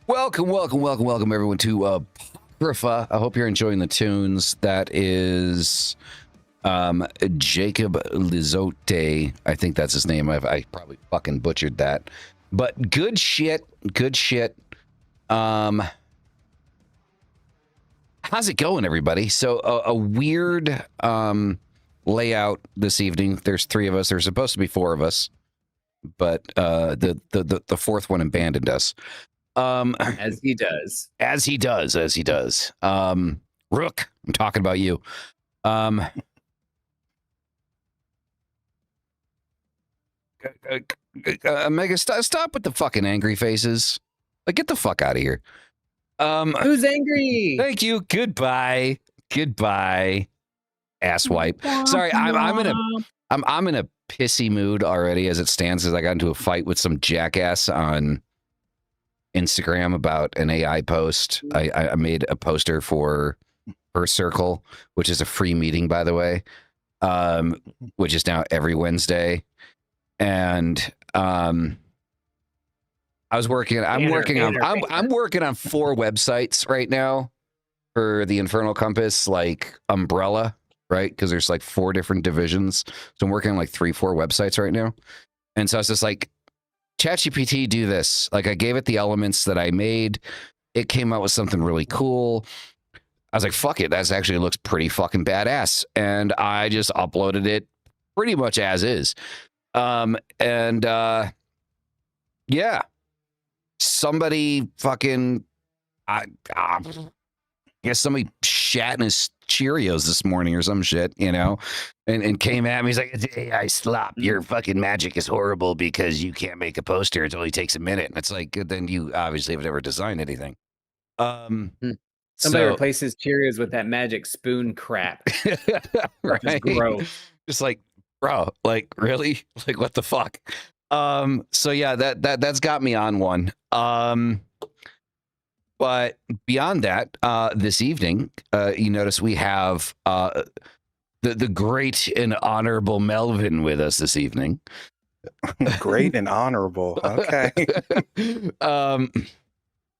Welcome, everyone, to Apocrypha. I hope you're enjoying the tunes. That is Jacob Lizotte. I think that's his name. I probably fucking butchered that. But good shit. How's it going, everybody? So a weird layout this evening. There's three of us. There's supposed to be four of us, but the fourth one abandoned us. As he does. Rook, I'm talking about you. Mega, stop with the fucking angry faces. Like, get the fuck out of here. Who's angry? Thank you. Goodbye. Asswipe. Sorry, I'm in a pissy mood already as it stands, as I got into a fight with some jackass on Instagram about an AI post. I made a poster for her circle, which is a free meeting, by the way, which is now every Wednesday. And I'm working on 4 websites right now for the Infernal Compass, like umbrella, right? Because there's like 4 different divisions. So I'm working on like 3-4 websites right now. And so I was just like, ChatGPT, do this. Like, I gave it the elements that I made. It came out with something really cool. I was like, fuck it. That actually looks pretty fucking badass. And I just uploaded it pretty much as is. Yeah. Somebody fucking, I guess somebody shat in his Cheerios this morning or some shit, you know, and came at me. He's like, it's AI slop. Your fucking magic is horrible because you can't make a poster. It only takes a minute. And it's like, then you obviously have never designed anything. Somebody replaces Cheerios with that magic spoon crap. Right? Gross. Just like, bro, like, really? Like, what the fuck? So yeah, that's got me on one. But beyond that, this evening, you notice we have the great and honorable Melvin with us this evening. Great and honorable. Okay.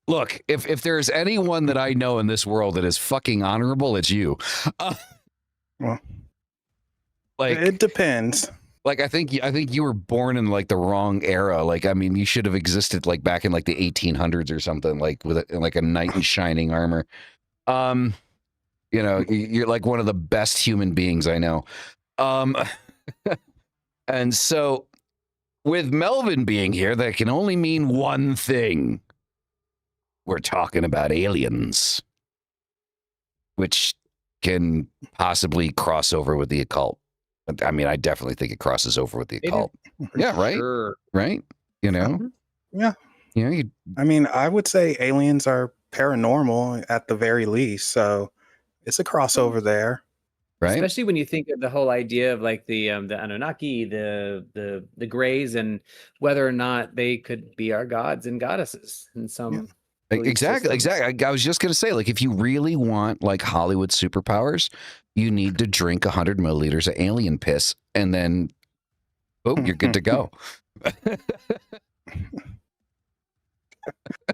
Look, if there's anyone that I know in this world that is fucking honorable, it's you. Well, like, it depends. Like, I think you were born in like the wrong era. Like, I mean, you should have existed like back in like the 1800s or something, like with like a knight in shining armor. You know, you're like one of the best human beings I know. And so with Melvin being here, that can only mean one thing. We're talking about aliens, which can possibly cross over with the occult. I mean, I definitely think it crosses over with the occult. Yeah, right? Sure. Right? You know? Yeah. You know, I mean, I would say aliens are paranormal at the very least, so it's a crossover there. right? Especially when you think of the whole idea of like the Anunnaki, the Greys, and whether or not they could be our gods and goddesses in some Exactly. I was just going to say, like, if you really want like Hollywood superpowers, you need to drink 100 milliliters of alien piss and then, boom, you're good to go.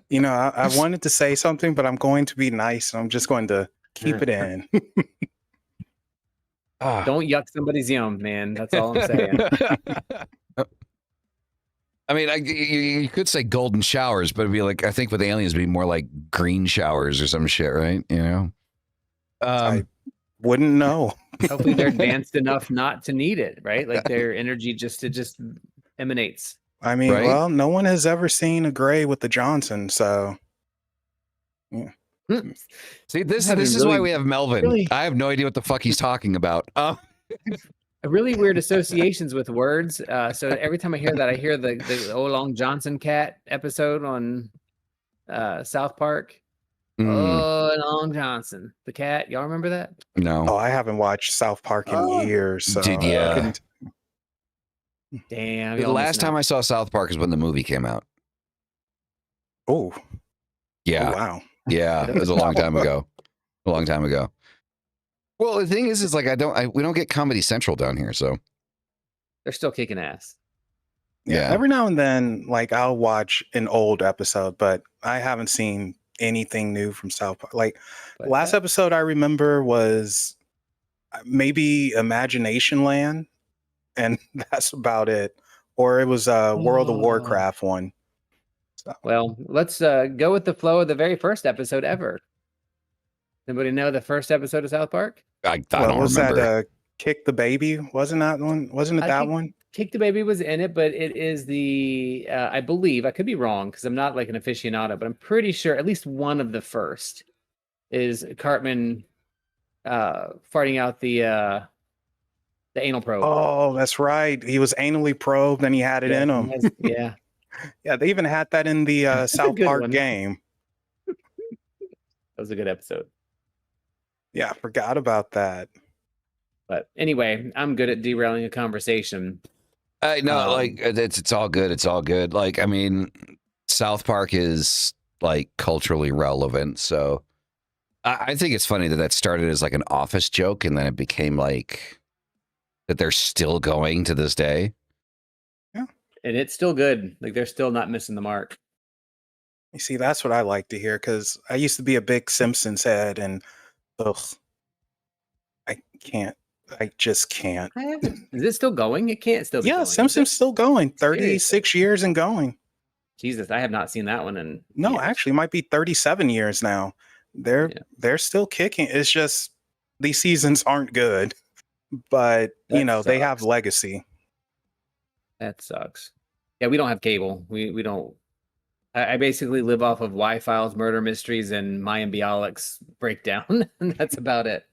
You know, I wanted to say something, but I'm going to be nice, and I'm just going to keep it in. Don't yuck somebody's yum, man. That's all I'm saying. I mean, you could say golden showers, but it'd be like, I think with aliens, it'd be more like green showers or some shit, right? You know? I wouldn't know. Hopefully they're advanced enough not to need it, right? Like their energy just emanates. I mean, Right? well, no one has ever seen a gray with the Johnson, so yeah. See, this is why we have Melvin. I have no idea what the fuck he's talking about. Really weird associations with words. So every time I hear that, I hear the Oh Long Johnson cat episode on South Park. Oh Long Johnson, the cat. Y'all remember that? No. Oh, I haven't watched South Park in years. So Dude, yeah. Damn. The last time I saw South Park is when the movie came out. Oh. Yeah. Oh, wow. Yeah, it was a long time ago. A long time ago. Well, the thing is like we don't get Comedy Central down here, so they're still kicking ass. Yeah. Every now and then, like I'll watch an old episode, but I haven't seen anything new from South Park. Like the last episode I remember was maybe Imagination Land, and that's about it. Or it was a World of Warcraft one. So. Well, let's go with the flow of the very first episode ever. Anybody know the first episode of South Park? I don't was remember. That Kick the Baby? Wasn't that one? Wasn't it that one? Kick the Baby was in it, but it is the I believe, I could be wrong because I'm not like an aficionado, but I'm pretty sure at least one of the first is Cartman farting out the anal probe. Oh, that's right. He was anally probed and he had it in him. Yeah. Yeah, they even had that in the South Park game. That was a good episode. Yeah, I forgot about that. But anyway, I'm good at derailing a conversation. No, like it's all good. It's all good. Like, I mean, South Park is like culturally relevant. So I think it's funny that started as like an office joke and then it became like that they're still going to this day. Yeah. And it's still good. Like they're still not missing the mark. You see, that's what I like to hear because I used to be a big Simpsons head and I can't. I just can't. Is it still going? It can't still be going. Simpsons still going. 36 years and going. Jesus, I have not seen that one in No, actually it might be 37 years now. They're still kicking. It's just these seasons aren't good. But they have legacy. That sucks. Yeah, we don't have cable. We don't. I basically live off of Y-Files, murder mysteries, and Mayan Bialik's breakdown, and that's about it.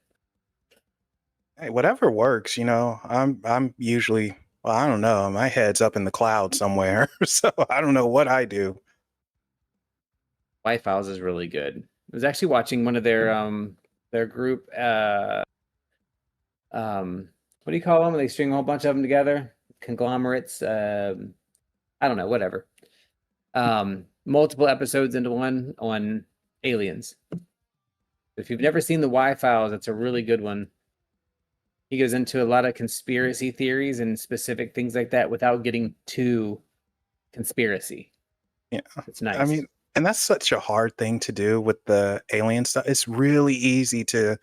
Hey, whatever works, I'm usually, well, I don't know. My head's up in the cloud somewhere, so I don't know what I do. Y-Files is really good. I was actually watching one of their group. What do you call them? They string a whole bunch of them together. Conglomerates. I don't know. Whatever. Multiple episodes into one on aliens. If you've never seen the Y-Files, it's a really good one. He goes into a lot of conspiracy theories and specific things like that without getting too conspiracy. Yeah. It's nice. I mean, and that's such a hard thing to do with the alien stuff. It's really easy to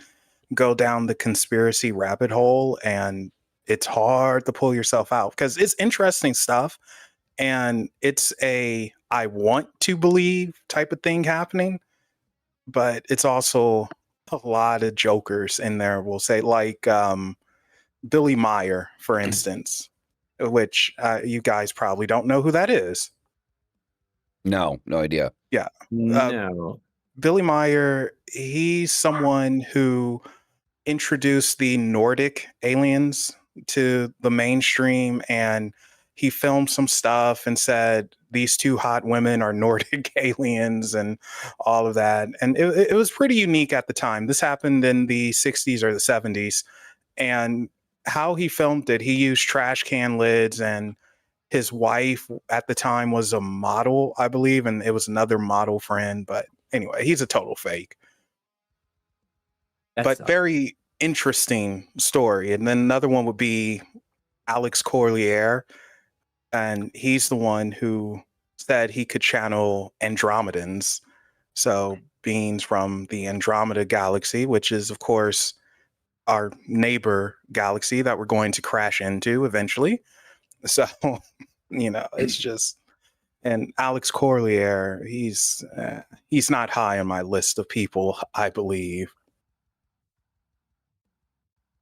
go down the conspiracy rabbit hole and it's hard to pull yourself out because it's interesting stuff and it's a I want to believe type of thing happening, but it's also a lot of jokers in there, we'll say, like Billy Meyer, for instance, which you guys probably don't know who that is. No idea. Yeah. No. Billy Meyer, he's someone who introduced the Nordic aliens to the mainstream, and he filmed some stuff and said these two hot women are Nordic aliens and all of that. And it was pretty unique at the time. This happened in the 60s or the 70s. And how he filmed it, he used trash can lids, and his wife at the time was a model, I believe, and it was another model friend. But anyway, he's a total fake. But very interesting story. And then another one would be Alex Corlier. And he's the one who said he could channel Andromedans. So beings from the Andromeda galaxy, which is, of course, our neighbor galaxy that we're going to crash into eventually. So, it's just, and Alex Corlier, he's not high on my list of people, I believe.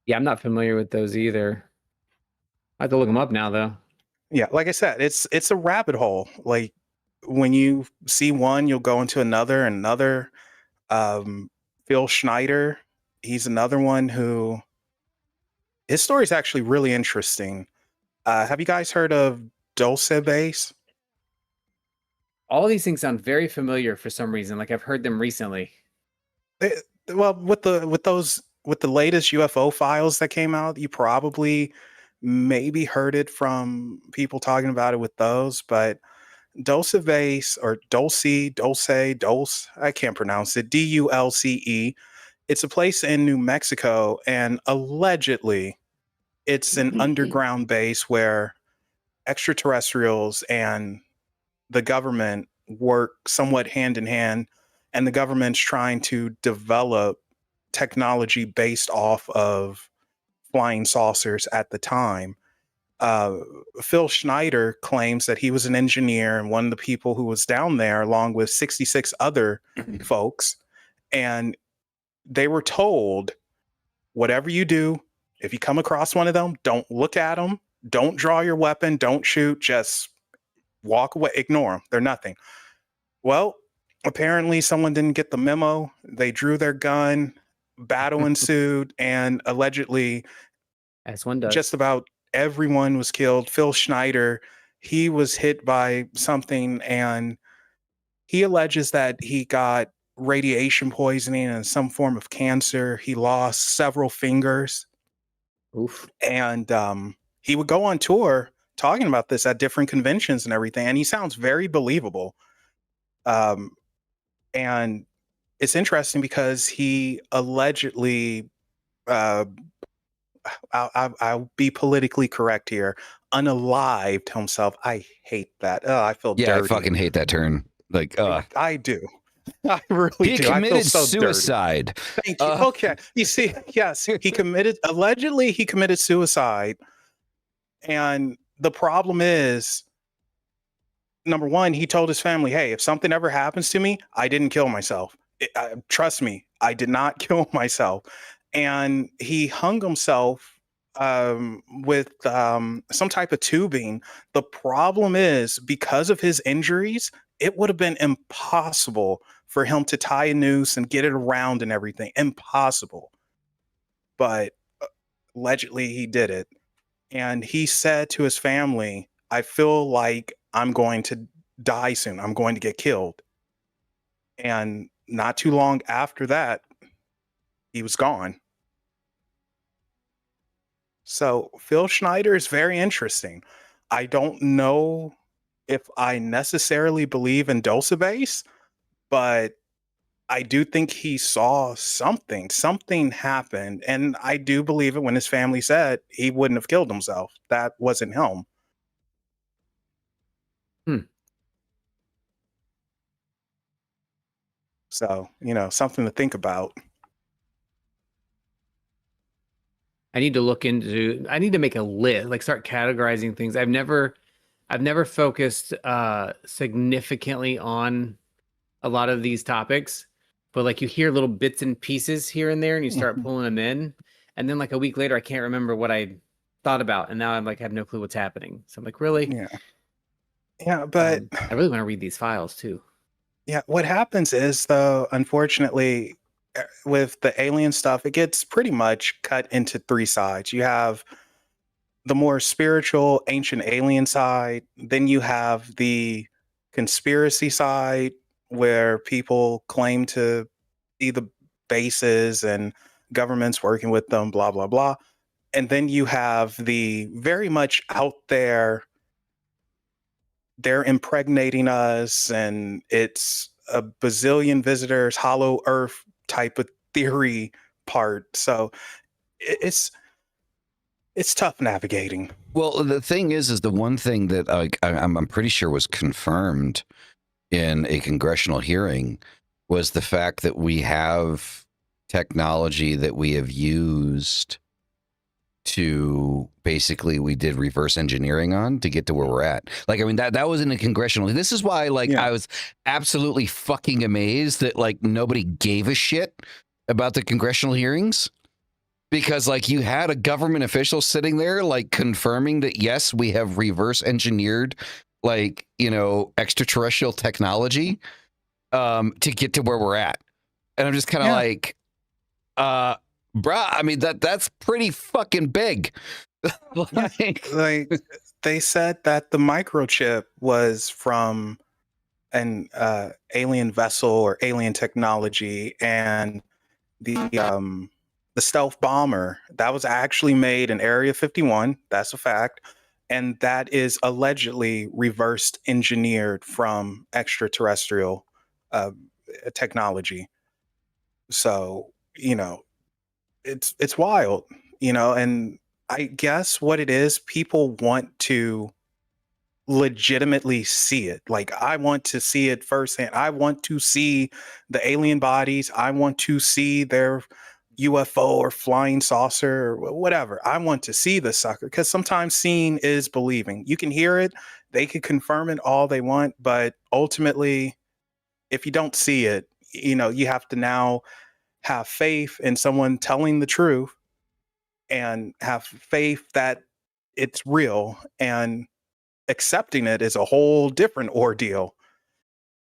Yeah, I'm not familiar with those either. I have to look them up now, though. Yeah, like I said, it's a rabbit hole. Like when you see one, you'll go into another. Phil Schneider, he's another one who his story is actually really interesting. Have you guys heard of Dulce Base? All these things sound very familiar for some reason. Like I've heard them recently. Well, with the latest UFO files that came out, you probably maybe heard it from people talking about it with those, but Dulce Base or Dulce, I can't pronounce it, Dulce. It's a place in New Mexico, and allegedly it's an underground base where extraterrestrials and the government work somewhat hand in hand, and the government's trying to develop technology based off of flying saucers at the time. Phil Schneider claims that he was an engineer and one of the people who was down there along with 66 other folks. And they were told, whatever you do, if you come across one of them, don't look at them, don't draw your weapon, don't shoot, just walk away, ignore them. They're nothing. Well, apparently someone didn't get the memo. They drew their gun, battle ensued, and allegedly, as one does, just about everyone was killed. Phil Schneider, he was hit by something, and he alleges that he got radiation poisoning and some form of cancer. He lost several fingers. Oof. And he would go on tour talking about this at different conventions and everything, and he sounds very believable. And it's interesting because he allegedly, I'll be politically correct here, unalived himself. I hate that. Oh, I feel dirty. I fucking hate that term. Like, I do. I really do. He committed so suicide. Dirty. Thank you. Okay. You see, yes, allegedly he committed suicide. And the problem is, number one, he told his family, hey, if something ever happens to me, I didn't kill myself. Trust me, I did not kill myself. And he hung himself with some type of tubing. The problem is, because of his injuries, it would have been impossible for him to tie a noose and get it around and everything. Impossible. But allegedly he did it. And he said to his family, I feel like I'm going to die soon. I'm going to get killed. And not too long after that, he was gone. So Phil Schneider is very interesting. I don't know if I necessarily believe in Dosabase, but I do think he saw something. Something happened. And I do believe it when his family said he wouldn't have killed himself. That wasn't him. So, something to think about. I need to make a list, like start categorizing things. I've never focused significantly on a lot of these topics, but like you hear little bits and pieces here and there and you start pulling them in. And then like a week later, I can't remember what I thought about. And now I'm like, I have no clue what's happening. So I'm like, really? Yeah. But I really want to read these files too. Yeah. What happens is, though, unfortunately, with the alien stuff, it gets pretty much cut into three sides. You have the more spiritual, ancient alien side. Then you have the conspiracy side, where people claim to be the bases and governments working with them, blah, blah, blah. And then you have the very much out there, they're impregnating us and it's a bazillion visitors, hollow earth type of theory part. So it's tough navigating. Well, the thing is the one thing that I'm pretty sure was confirmed in a congressional hearing was the fact that we have technology that we have used to basically, we did reverse engineering on to get to where we're at. Like, I mean, that was in a congressional. This is why, I was absolutely fucking amazed that nobody gave a shit about the congressional hearings, because you had a government official sitting there confirming that yes, we have reverse engineered extraterrestrial technology to get to where we're at. And I'm just kind of bruh, I mean, that's pretty fucking big. They said that the microchip was from an alien vessel or alien technology, and the stealth bomber that was actually made in Area 51. That's a fact. And that is allegedly reversed engineered from extraterrestrial technology. So, it's wild, and I guess what it is, people want to legitimately see it. Like, I want to see it firsthand. I want to see the alien bodies. I want to see their UFO or flying saucer or whatever. I want to see the sucker, because sometimes seeing is believing. You can hear it, they can confirm it all they want, but ultimately, if you don't see it, you have to now have faith in someone telling the truth and have faith that it's real, and accepting it is a whole different ordeal.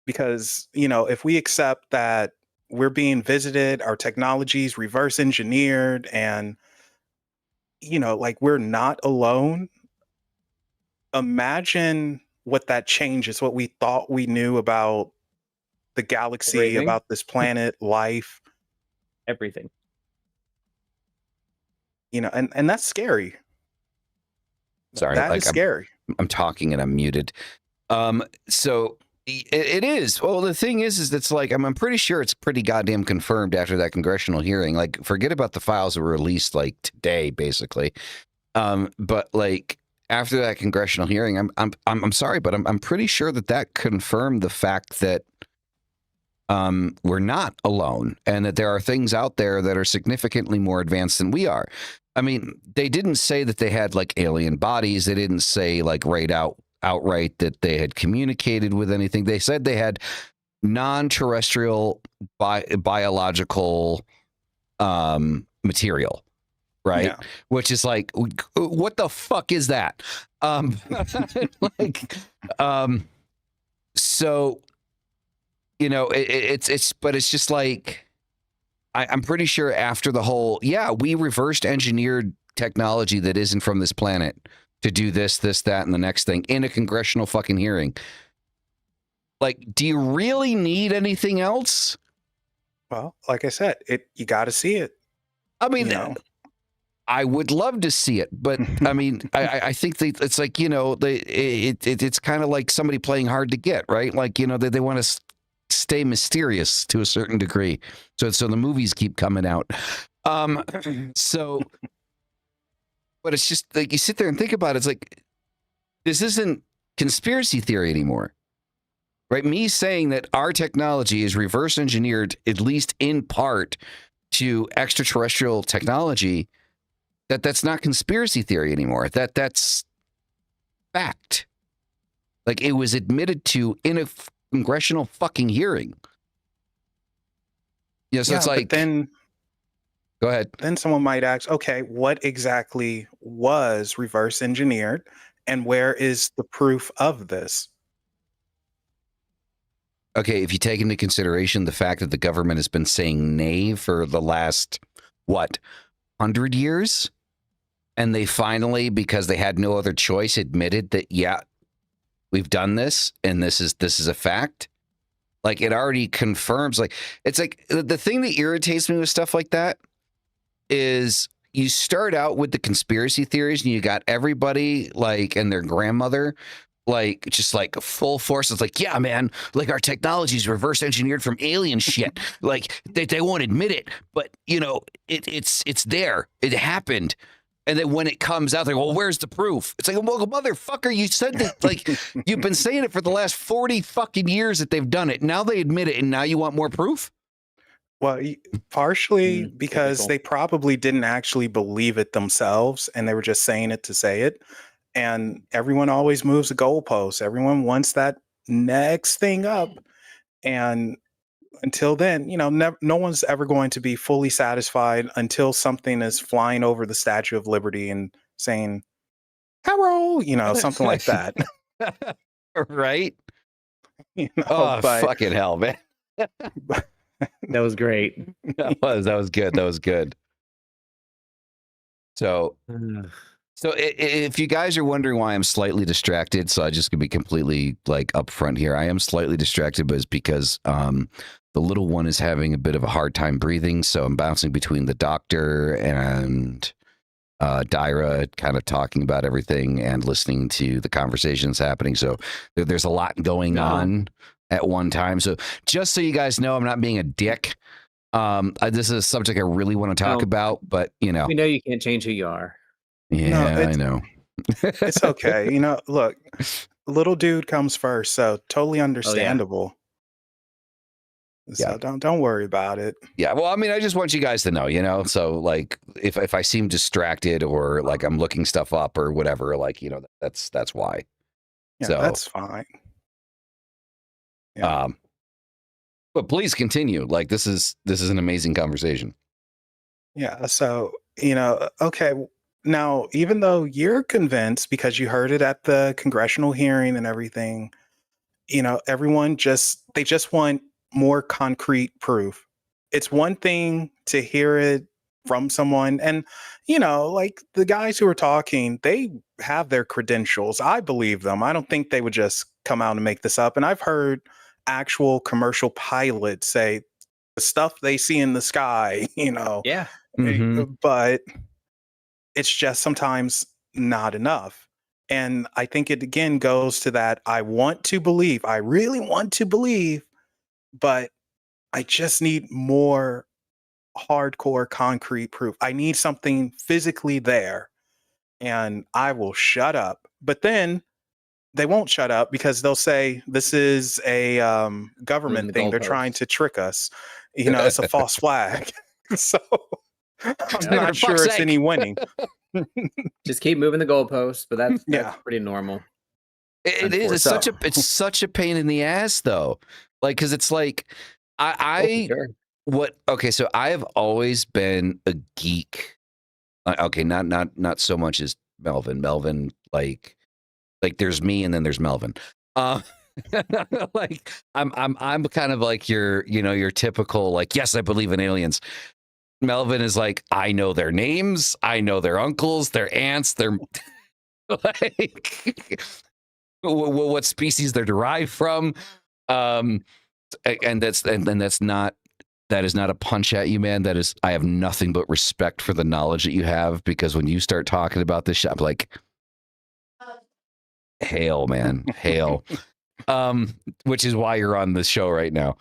Because, if we accept that we're being visited, our technology's reverse engineered, and, like, we're not alone, imagine what that changes, what we thought we knew about the galaxy, Everything. about this planet, life, Everything. and that's scary. Sorry, That is scary. I'm talking and I'm muted. So it is. Well, the thing is it's like, I'm pretty sure it's pretty goddamn confirmed after that congressional hearing. Like, forget about the files that were released like today, basically. But like after that congressional hearing, I'm sorry, but I'm pretty sure that confirmed the fact that we're not alone, and that there are things out there that are significantly more advanced than we are. I mean, they didn't say that they had like alien bodies. They didn't say like outright that they had communicated with anything. They said they had non-terrestrial biological material, right? Yeah. Which is like, what the fuck is that? So, it's just like, I'm pretty sure after the whole, we reversed engineered technology that isn't from this planet to do this, that, and the next thing in a congressional fucking hearing. Like, do you really need anything else? Well, like I said, you got to see it. I mean, I would love to see it, but I mean, I think it's like, it's kind of like somebody playing hard to get, right? Like, they want to stay mysterious to a certain degree. So the movies keep coming out. So, but it's just like, you sit there and think about it. It's like, this isn't conspiracy theory anymore, right? Me saying that our technology is reverse engineered, at least in part, to extraterrestrial technology, that's not conspiracy theory anymore. That's fact. Like, it was admitted to in a congressional fucking hearing. So it's like, but then go ahead. Then someone might ask, okay, what exactly was reverse engineered, and where is the proof of this? Okay, if you take into consideration the fact that the government has been saying nay for the last, 100 years? And they finally, because they had no other choice, admitted that, we've done this, and this is a fact. Like, it already confirms, like, it's like, the thing that irritates me with stuff like that is you start out with the conspiracy theories, and you got everybody, like, and their grandmother, like, just like full force. It's like, yeah, man, like, our technology is reverse engineered from alien shit. Like, they won't admit it, but it's there. It happened. And then when it comes out, they're like, well, where's the proof? It's like, well, motherfucker, you said that, like, you've been saying it for the last 40 fucking years that they've done it. Now they admit it, and now you want more proof? Well, partially because they probably didn't actually believe it themselves, and they were just saying it to say it. And everyone always moves the goalposts. Everyone wants that next thing up. And until then, no one's ever going to be fully satisfied until something is flying over the Statue of Liberty and saying, hello, something like that. Right? Fucking hell, man. That was great. That was good. That was good. So if you guys are wondering why I'm slightly distracted, so I just gonna be completely like upfront here. I am slightly distracted, but it's because the little one is having a bit of a hard time breathing. So I'm bouncing between the doctor and Dyra, kind of talking about everything and listening to the conversations happening. So there's a lot going on at one time. So just so you guys know, I'm not being a dick. This is a subject I really want to talk about, but we know you can't change who you are. Yeah, I know. It's okay. Look, little dude comes first, so totally Oh, yeah. understandable. So Yeah. don't worry about it. Yeah, well, I mean, I just want you guys to know, you know. So, like, if I seem distracted or like I'm looking stuff up or whatever, like, you know, that's why. Yeah, So that's fine. Yeah. But please continue. Like, this is an amazing conversation. Yeah. So, okay. Now, even though you're convinced because you heard it at the congressional hearing and everything, everyone they just want more concrete proof. It's one thing to hear it from someone, and like the guys who are talking, they have their credentials. I believe them. I don't think they would just come out and make this up. And I've heard actual commercial pilots say the stuff they see in the sky, Yeah. but it's just sometimes not enough. And I think it again goes to that I want to believe, I really want to believe, but I just need more hardcore concrete proof. I need something physically there and I will shut up. But then they won't shut up because they'll say this is a government thing. They're trying to trick us. It's a false flag. So I'm not sure it's any winning. Just keep moving the goalposts, but that's Yeah. pretty normal. It is. It's such a pain in the ass, though. Like, because it's like okay. So I have always been a geek. Okay, not so much as Melvin. Melvin, like there's me and then there's Melvin. Like I'm kind of like your typical like, yes, I believe in aliens. Melvin is like, I know their names, I know their uncles, their aunts, their like what species they're derived from. And that's not a punch at you, man. That is, I have nothing but respect for the knowledge that you have, because when you start talking about this shit, I'm like, hail, man, hail. Which is why you're on this show right now.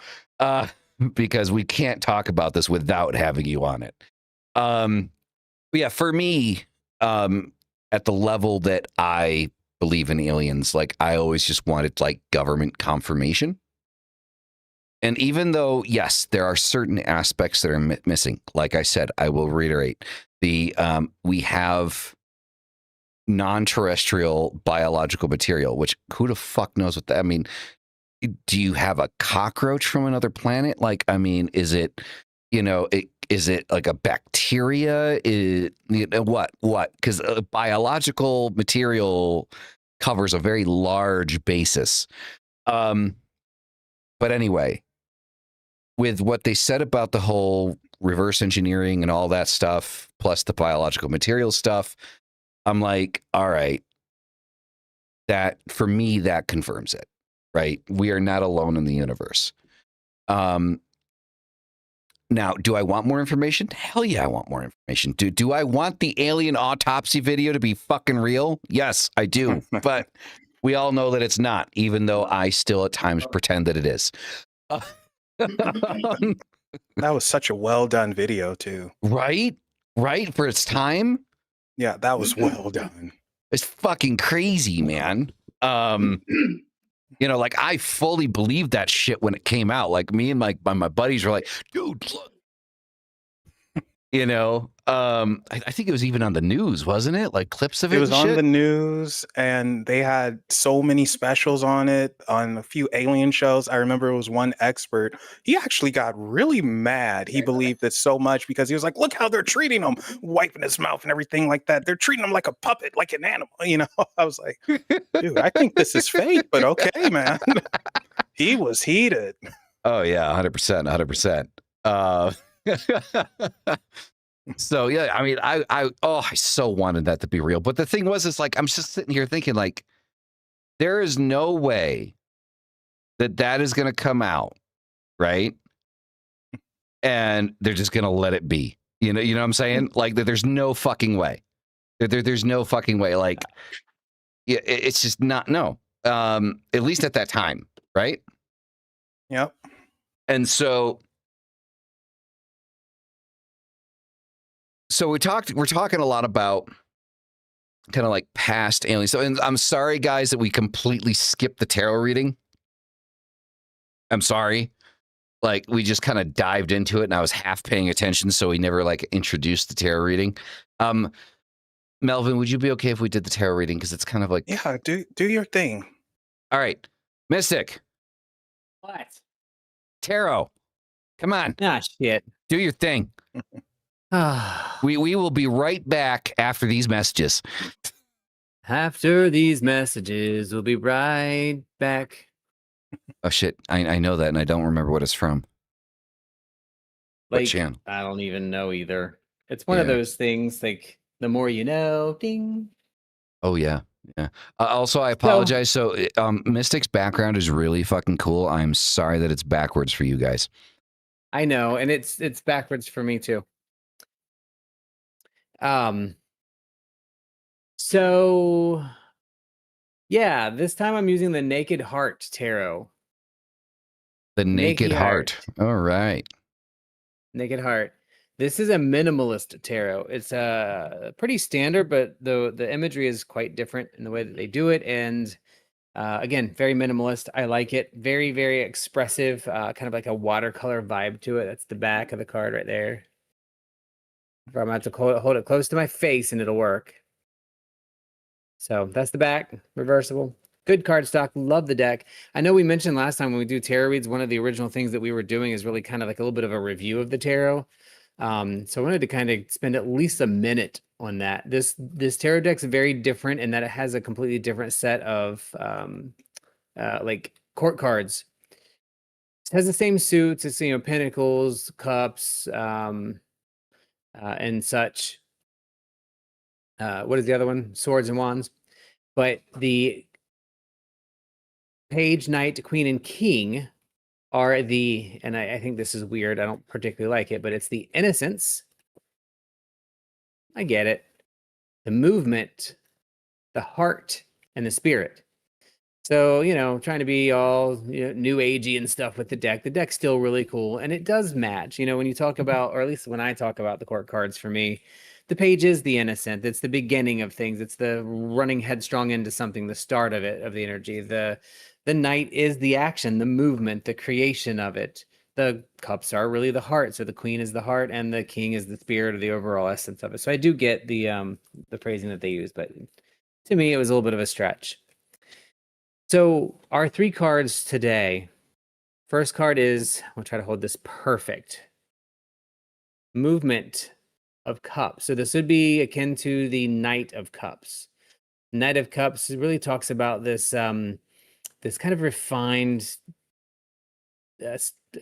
Because we can't talk about this without having you on it. But yeah, for me, at the level that I believe in aliens, like I always just wanted like government confirmation. And even though, yes, there are certain aspects that are missing, like I said, I will reiterate, we have non-terrestrial biological material, which who the fuck knows what that, I mean, do you have a cockroach from another planet? Like, I mean, is it, is it like a bacteria? What? Because biological material covers a very large basis. But anyway, with what they said about the whole reverse engineering and all that stuff, plus the biological material stuff, I'm like, all right, that for me, that confirms it, right? We are not alone in the universe. Now, do I want more information? Hell yeah, I want more information. Do I want the alien autopsy video to be fucking real? Yes, I do. But we all know that it's not, even though I still at times pretend that it is. That was such a well done video, too. Right? For its time? Yeah, that was well done. It's fucking crazy, man. Like I fully believed that shit when it came out. Like me and my buddies were like, dude, look. I think it was even on the news, wasn't it? Like clips of it. It was on the news, and they had so many specials on it on a few alien shows. I remember it was one expert. He actually got really mad. He believed it so much because he was like, look how they're treating him, wiping his mouth and everything like that. They're treating him like a puppet, like an animal. I was like, dude, I think this is fake, but okay, man. He was heated. Oh yeah, 100%. So yeah, I mean, I so wanted that to be real. But the thing was, it's like I'm just sitting here thinking, like, there is no way that is going to come out, right? And they're just going to let it be. You know what I'm saying? Like that, there's no fucking way. There's no fucking way. Like, yeah, it's just not no. At least at that time, right? Yep. And so we're talking a lot about kind of like past aliens. So, and I'm sorry, guys, that we completely skipped the tarot reading. I'm sorry. Like, we just kind of dived into it, and I was half paying attention, so we never like introduced the tarot reading. Melvin, would you be okay if we did the tarot reading? Because it's kind of like, Yeah, do your thing. All right, Mystic. What? Tarot. Come on. Ah, shit. Do your thing. We will be right back after these messages. After these messages, we'll be right back. Oh shit! I know that, and I don't remember what it's from. What Like, channel? I don't even know either. It's one of those things. Like, the more you know, ding. Oh yeah, yeah. Also, I apologize. So, Mystic's background is really fucking cool. I'm sorry that it's backwards for you guys. I know, and it's backwards for me too. So yeah, this time I'm using the Naked Heart Tarot. The Naked Heart. All right. Naked Heart. This is a minimalist tarot. It's pretty standard, but the imagery is quite different in the way that they do it. And again, very minimalist. I like it. Very, very expressive, kind of like a watercolor vibe to it. That's the back of the card right there. I'm going to have to hold it close to my face and it'll work. So that's the back, reversible. Good card stock. Love the deck. I know we mentioned last time when we do tarot reads, one of the original things that we were doing is really kind of like a little bit of a review of the tarot. So I wanted to kind of spend at least a minute on that. This tarot deck's very different in that it has a completely different set of like court cards. It has the same suits. It's, you know, pentacles, cups, and such. What is the other one? Swords and wands. But the Page, Knight, Queen, and King are the, and I think this is weird. I don't particularly like it, but it's the innocence. I get it. The movement, the heart, and the spirit. So, you know, trying to be all, you know, new agey and stuff with the deck. The deck's still really cool, and it does match. You know, when you talk about, or at least when I talk about the court cards for me, the page is the innocent. It's the beginning of things. It's the running headstrong into something, the start of it, of the energy. The knight is the action, the movement, the creation of it. The cups are really the heart. So the queen is the heart, and the king is the spirit or the overall essence of it. So I do get the phrasing that they use, but to me, it was a little bit of a stretch. So our 3 cards today. First card is, I'll try to hold this perfect. Movement of Cups. So this would be akin to the Knight of Cups. Knight of Cups really talks about this this kind of refined.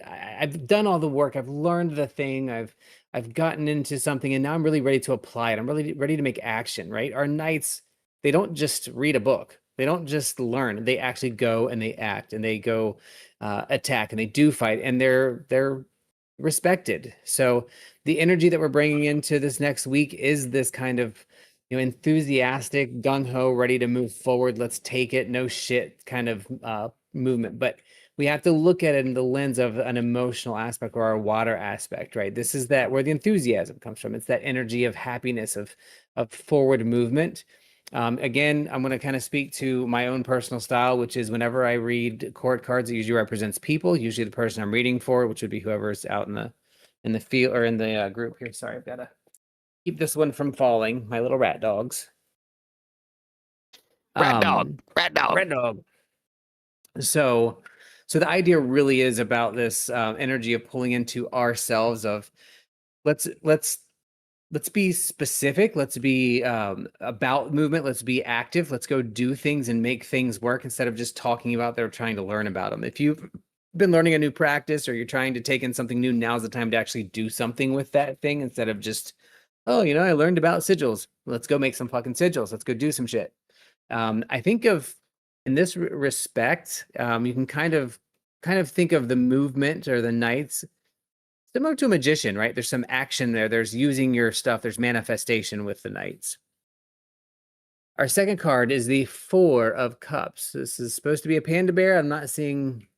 I've done all the work. I've learned the thing. I've gotten into something, and now I'm really ready to apply it. I'm really ready to make action. Right? Our knights, they don't just read a book. They don't just learn. They actually go and they act, and they go attack, and they do fight, and they're respected. So the energy that we're bringing into this next week is this kind of, you know, enthusiastic, gung-ho, ready to move forward. Let's take it. No shit kind of movement. But we have to look at it in the lens of an emotional aspect or our water aspect, right? This is that where the enthusiasm comes from. It's that energy of happiness, of forward movement. Again, I'm going to kind of speak to my own personal style, which is whenever I read court cards, it usually represents people, usually the person I'm reading for, which would be whoever's out in the field or in the group here. Sorry, I've got to keep this one from falling. My little rat dogs. Rat dog. Rat dog. So the idea really is about this energy of pulling into ourselves of let's be specific. Let's be about movement. Let's be active. Let's go do things and make things work instead of just talking about them or trying to learn about them. If you've been learning a new practice or you're trying to take in something new, now's the time to actually do something with that thing instead of just, oh, you know, I learned about sigils. Let's go make some fucking sigils. Let's go do some shit. I think of, in this respect, you can kind of think of the movement or the knights similar to a magician, right? There's some action there. There's using your stuff. There's manifestation with the knights. Our second card is the 4 of Cups. This is supposed to be a panda bear. I'm not getting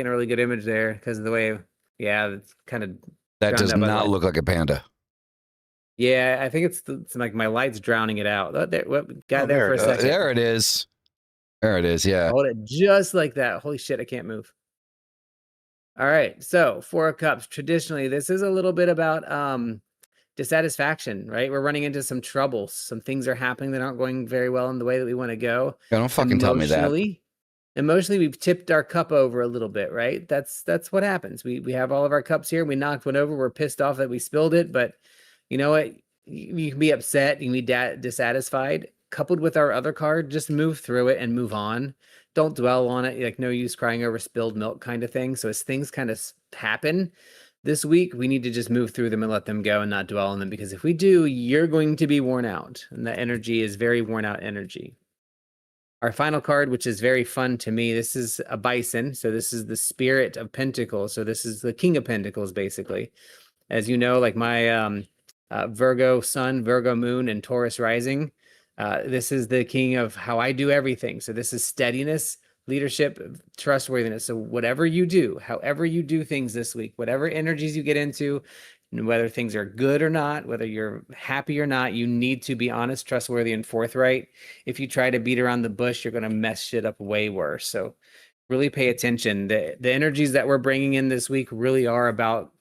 a really good image there because of the way, yeah, it's kind of. That does not look like a panda. Yeah, I think it's like my light's drowning it out. Oh, there, got there there for a it is. second. There it is. There it is. Yeah. Hold it just like that. Holy shit, I can't move. All right, so Four of Cups. Traditionally, this is a little bit about dissatisfaction, right? We're running into some troubles. Some things are happening that aren't going very well in the way that we want to go. Don't fucking tell me that. Emotionally, we've tipped our cup over a little bit, right? That's what happens. We have all of our cups here. We knocked one over. We're pissed off that we spilled it, but you know what? You can be upset. You can be dissatisfied. Coupled with our other card, just move through it and move on. Don't dwell on it. Like no use crying over spilled milk kind of thing. So as things kind of happen this week, we need to just move through them and let them go and not dwell on them, because if we do, you're going to be worn out, and that energy is very worn out energy. Our final card, which is very fun to me, this is a bison. So this is the Spirit of Pentacles. So this is the King of Pentacles, basically. As you know, like my Virgo sun, Virgo moon, and Taurus rising, this is the king of how I do everything. So this is steadiness, leadership, trustworthiness. So whatever you do, however you do things this week, whatever energies you get into, whether things are good or not, whether you're happy or not, you need to be honest, trustworthy, and forthright. If you try to beat around the bush, you're going to mess shit up way worse. So really pay attention. The energies that we're bringing in this week really are about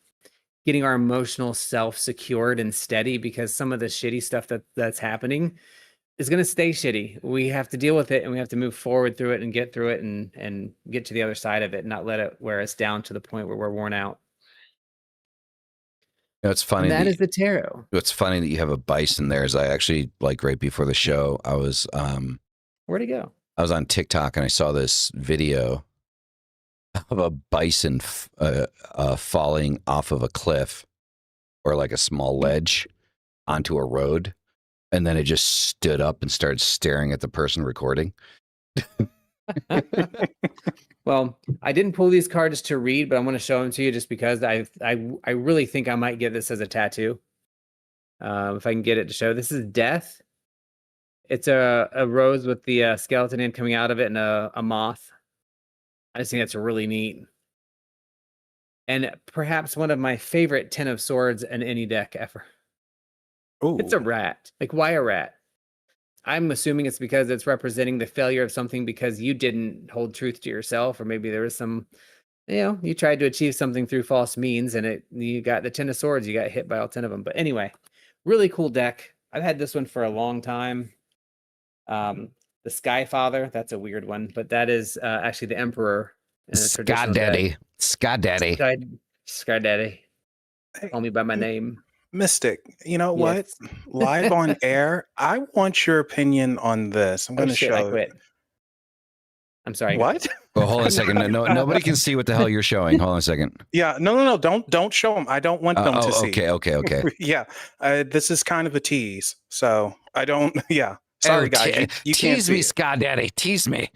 getting our emotional self secured and steady, because some of the shitty stuff that's happening is going to stay shitty. We have to deal with it, and we have to move forward through it and get through it and get to the other side of it, and not let it wear us down to the point where we're worn out. You know, it's funny. And that is the tarot. It's funny that you have a bison there. As I actually, like, right before the show, I was Where'd he go? I was on TikTok and I saw this video of a bison falling off of a cliff or like a small ledge onto a road, and then it just stood up and started staring at the person recording. Well, I didn't pull these cards to read, but I'm going to show them to you just because I really think I might get this as a tattoo. If I can get it to show. This is Death. It's a rose with the skeleton end coming out of it and a moth. I just think that's really neat. And perhaps one of my favorite 10 of Swords in any deck ever. Ooh. It's a rat. Like, why a rat? I'm assuming it's because it's representing the failure of something because you didn't hold truth to yourself, or maybe there was some, you tried to achieve something through false means, and you got the 10 of Swords, you got hit by all 10 of them. But anyway, really cool deck. I've had this one for a long time. The Sky Father, that's a weird one, but that is actually the Emperor. Sky Daddy. Sky Daddy. Sky Daddy. Call me by my name. Mystic, you know Yes. what? Live on air, I want your opinion on this. I'm going to show I quit. I'm sorry. What? Well, hold on a second. No, nobody can see what the hell you're showing. Hold on a second. Yeah, no. Don't show them. I don't want them to see. Okay. Yeah, this is kind of a tease, so I don't. Yeah, sorry guys. You can't tease me, Sky Daddy. Tease me.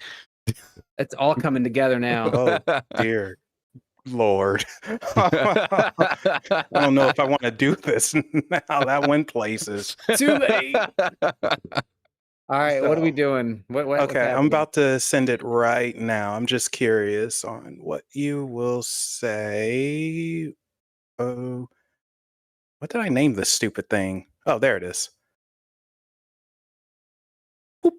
It's all coming together now. Oh dear Lord. I don't know if I want to do this now. That went places. Too late. All right, what are we doing? Okay, I'm about to send it right now. I'm just curious on what you will say. Oh, what did I name this stupid thing? Oh, there it is. Boop.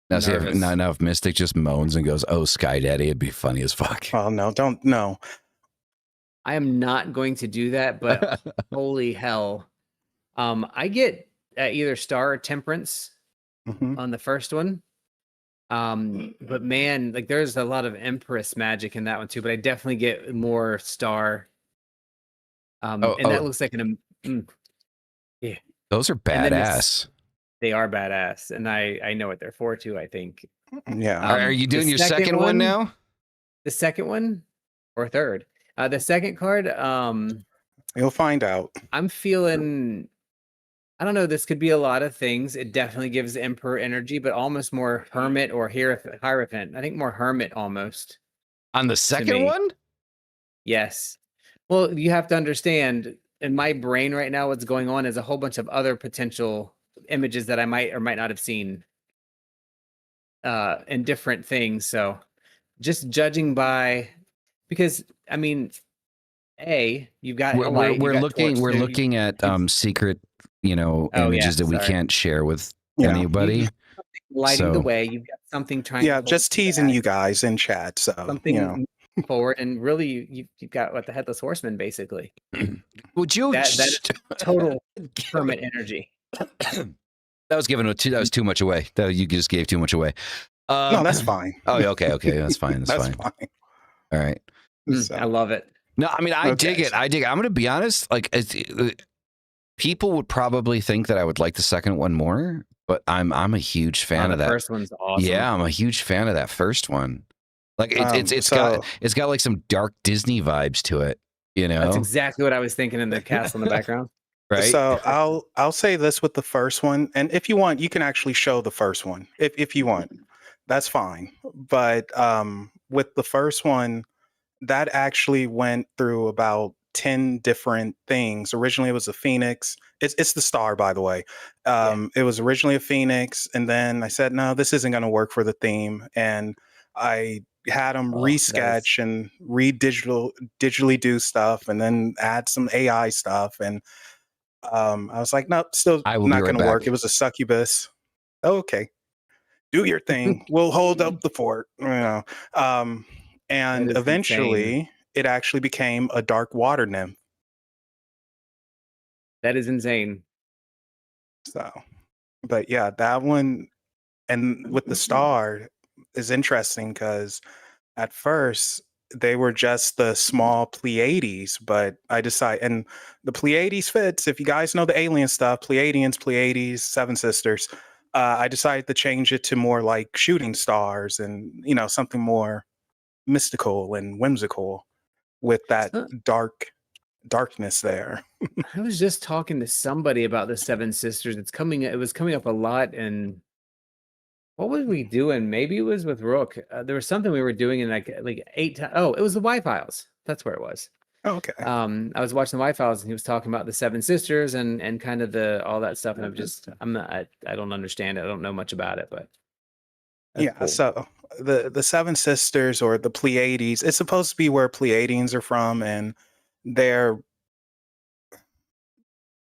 Now, see, now if Mystic just moans and goes, "Oh, Sky Daddy," it'd be funny as fuck. Oh no, don't no. I am not going to do that, but holy hell. I get either Star or Temperance on the first one. But man, like there's a lot of Empress magic in that one too, but I definitely get more Star. That looks like yeah. Those are badass. They are badass, and I know what they're for too, I think. Yeah. Are you doing your second one now? The second one or third? The second card, You'll find out. I'm feeling, I don't know, this could be a lot of things. It definitely gives Emperor energy, but almost more Hermit or Hierophant. I think more Hermit almost. On the second one? Yes. Well, you have to understand, in my brain right now, what's going on is a whole bunch of other potential images that I might or might not have seen in different things. So just judging by, because I mean, You've got We're a light, we're you've got looking torch, we're so looking at secret, Oh, yeah, images that we sorry. can't share with Yeah. anybody. lighting the So way. You've got something trying. Yeah, to just teasing you guys in chat. So something forward, and really, you've got what the headless horseman basically. would you That is total hermit energy. That was too much away. You just gave too much away. no, that's fine. Oh, okay, that's fine. That's fine. All right. So, I love it. No, I mean, I dig it. I'm going to be honest. Like, people would probably think that I would like the second one more, but I'm a huge fan of that. The first one's awesome. Yeah, I'm a huge fan of that first one. Like, it's got like some dark Disney vibes to it. That's exactly what I was thinking in the castle in the background. Right. So I'll say this with the first one, and if you want, you can actually show the first one if you want. That's fine. But with the first one, that actually went through about 10 different things. Originally, it was a phoenix. It's the star, by the way. It was originally a phoenix, and then I said, no, this isn't going to work for the theme, and I had them resketch and digitally do stuff, and then add some AI stuff, and I was like, nope, still not going to work. It was a succubus. Oh, okay, do your thing. We'll hold up the fort. And eventually, it actually became a dark water nymph. That is insane. So, but yeah, that one, and with the star, is interesting because at first they were just the small Pleiades, but I decided, and the Pleiades fits. If you guys know the alien stuff, Pleiades, Seven Sisters, I decided to change it to more like shooting stars and, something more mystical and whimsical with that darkness there. I was just talking to somebody about the Seven Sisters. It was coming up a lot, and what was we doing? Maybe it was with Rook. There was something we were doing in like 8 times. Oh, it was the UFO Files. That's where it was. Oh, okay. I was watching the UFO Files, and he was talking about the Seven Sisters and kind of all that stuff. And I don't understand it. I don't know much about it, but yeah. Cool. So the Seven Sisters, or the Pleiades, it's supposed to be where Pleiadians are from, and they're,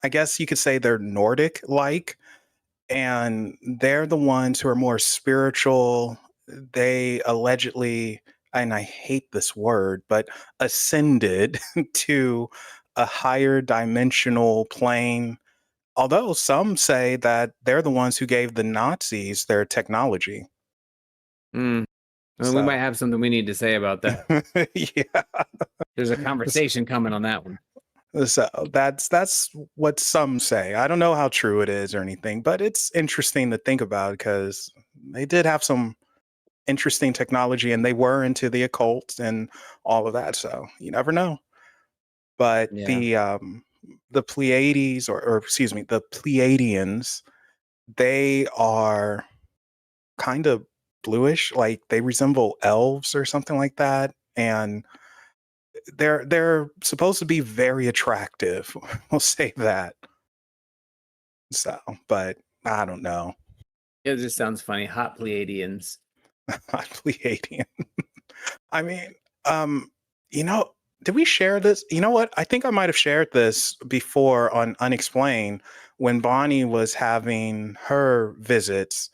I guess you could say, they're Nordic-like. And they're the ones who are more spiritual. They allegedly, and I hate this word, but ascended to a higher dimensional plane. Although some say that they're the ones who gave the Nazis their technology. Well, we might have something we need to say about that. Yeah. There's a conversation coming on that one. So that's what some say. I don't know how true it is or anything, but it's interesting to think about because they did have some interesting technology, and they were into the occult and all of that. So you never know. But the Pleiades, or excuse me, the Pleiadians, they are kind of bluish, like they resemble elves or something like that, and they're supposed to be very attractive. We'll say that. So, but I don't know. It just sounds funny. Hot Pleiadians. Hot Pleiadian. I mean, did we share this? You know what? I think I might have shared this before on Unexplained when Bonnie was having her visits,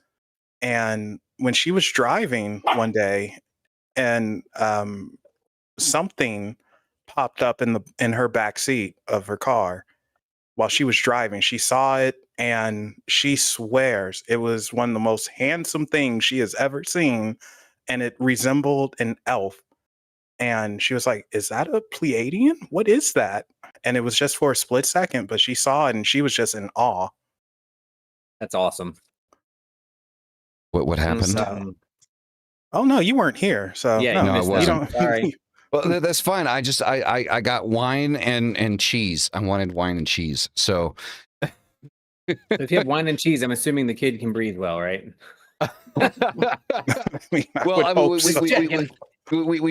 and when she was driving one day, and something popped up in her back seat of her car while she was driving. She saw it, and she swears it was one of the most handsome things she has ever seen, and it resembled an elf. And she was like, is that a Pleiadian? What is that? And it was just for a split second, but she saw it and she was just in awe. That's awesome. What happened? Oh no, you weren't here. So yeah, no, I wasn't. Sorry. Well, that's fine. I got wine and cheese. I wanted wine and cheese. So if you have wine and cheese, I'm assuming the kid can breathe well, right? We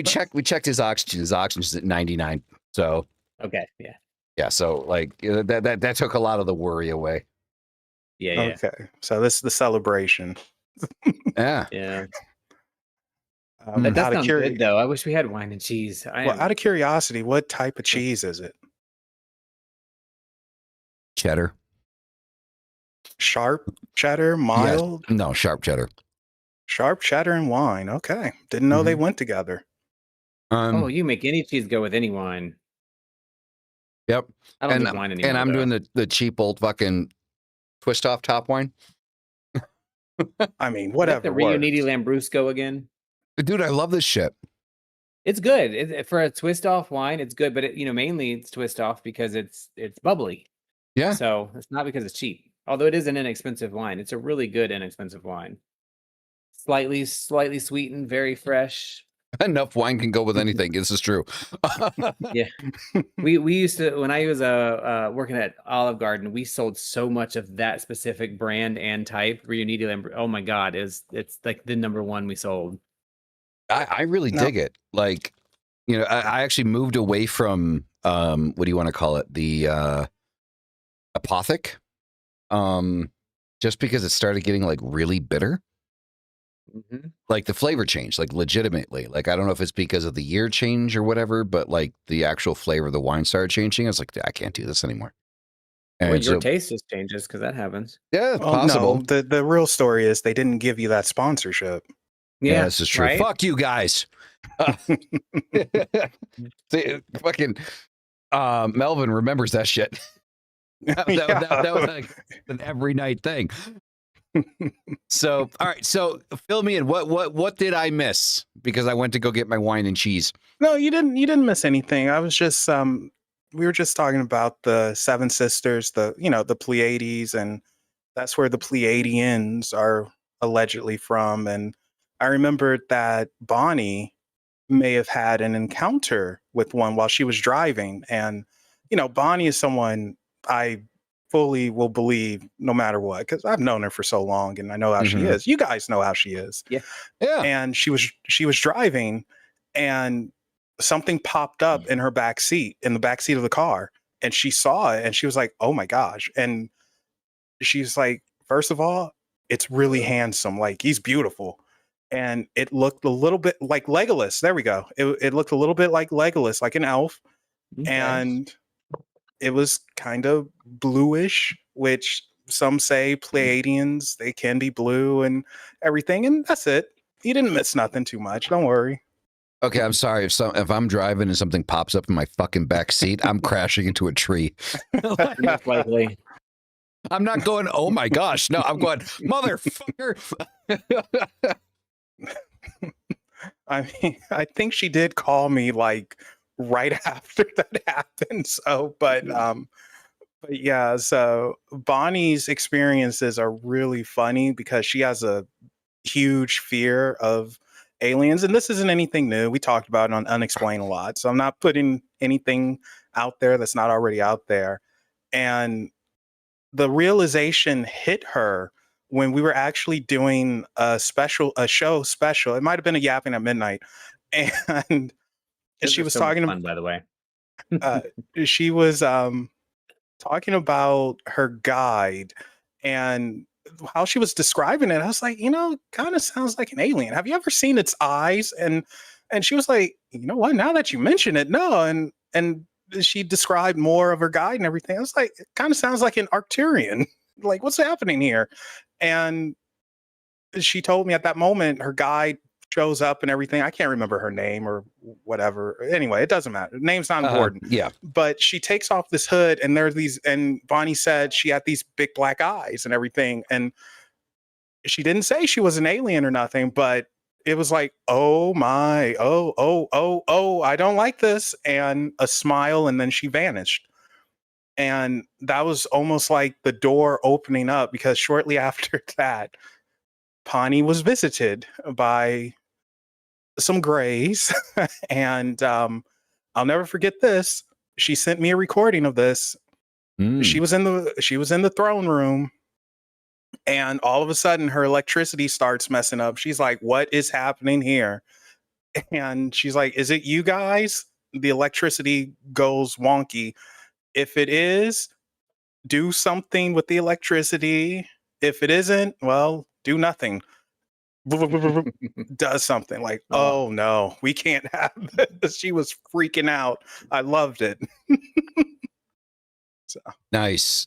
checked his oxygen. His oxygen's at 99. So okay, yeah. So like that took a lot of the worry away. Yeah. Okay, so this is the celebration. Yeah. That does Out of sound good, though. I wish we had wine and cheese. out of curiosity, what type of cheese is it? Cheddar. Sharp cheddar, mild? Yes. No, sharp cheddar. Sharp cheddar and wine. Okay. Didn't know they went together. Oh, you make any cheese go with any wine. Yep. I don't need wine anymore. And I'm doing the cheap old fucking twist off top wine. I mean, whatever. The Riuniti Lambrusco again. Dude, I love this shit. It's good. For a twist off wine, it's good, but mainly it's twist off because it's bubbly. Yeah. So it's not because it's cheap. Although it is an inexpensive wine. It's a really good inexpensive wine. Slightly sweetened, very fresh. Enough wine can go with anything. This is true. Yeah. We used to, when I was working at Olive Garden, we sold so much of that specific brand and type. Riuniti Lambrusco. Oh my God, it's like the number one we sold. I really dig it. Like, I actually moved away from what do you want to call it? The apothic. Just because it started getting like really bitter. Like the flavor changed, like legitimately. Like, I don't know if it's because of the year change or whatever, but like the actual flavor of the wine started changing. I was like, I can't do this anymore. And well, your taste just changes because that happens. Yeah, possible. No, the real story is they didn't give you that sponsorship. Yeah, this is true. Right? Fuck you guys. See, fucking Melvin remembers that shit. That was like an every night thing. So, all right. So, fill me in. What did I miss? Because I went to go get my wine and cheese. No, you didn't. You didn't miss anything. I was just we were just talking about the Seven Sisters, the Pleiades, and that's where the Pleiadians are allegedly from. And I remembered that Bonnie may have had an encounter with one while she was driving, and Bonnie is someone I fully will believe no matter what, because I've known her for so long and I know how she is. You guys know how she is. Yeah. And she was driving and something popped up in her back seat, in the back seat of the car, and she saw it and she was like, oh my gosh. And she's like, first of all, it's really handsome. Like, he's beautiful. And it looked a little bit like Legolas. There we go. It looked a little bit like Legolas, like an elf. Okay. And it was kind of bluish, which some say Pleiadians, they can be blue and everything. And that's it. You didn't miss nothing too much. Don't worry. Okay, I'm sorry. If I'm driving and something pops up in my fucking back seat, I'm crashing into a tree. Most likely. I'm not going, oh my gosh. No, I'm going, motherfucker. I mean, I think she did call me like right after that happened. So, but yeah, so Bonnie's experiences are really funny because she has a huge fear of aliens, and this isn't anything new. We talked about it on Unexplained a lot, so I'm not putting anything out there that's not already out there. And the realization hit her when we were actually doing a show special. It might have been a Yapping at Midnight, and she was talking fun, by the way. She was talking about her guide and how she was describing it. I was like, kind of sounds like an alien. Have you ever seen its eyes? And she was like, you know what? Now that you mention it, no. And she described more of her guide and everything. I was like, it kind of sounds like an Arcturian. Like, what's happening here? And she told me at that moment her guide shows up and everything. I can't remember her name or whatever. Anyway, it doesn't matter. Name's not important. Yeah. But she takes off this hood and and Bonnie said she had these big black eyes and everything. And she didn't say she was an alien or nothing, but it was like, oh my, oh, I don't like this. And a smile, and then she vanished. And that was almost like the door opening up, because shortly after that, Pawnee was visited by some grays. And I'll never forget this. She sent me a recording of this. She was in the throne room, and all of a sudden her electricity starts messing up. She's like, what is happening here? And she's like, is it you guys? The electricity goes wonky. If it is, do something with the electricity. If it isn't, well, do nothing. does something like, oh no, we can't have this. She was freaking out. I loved it. So Nice.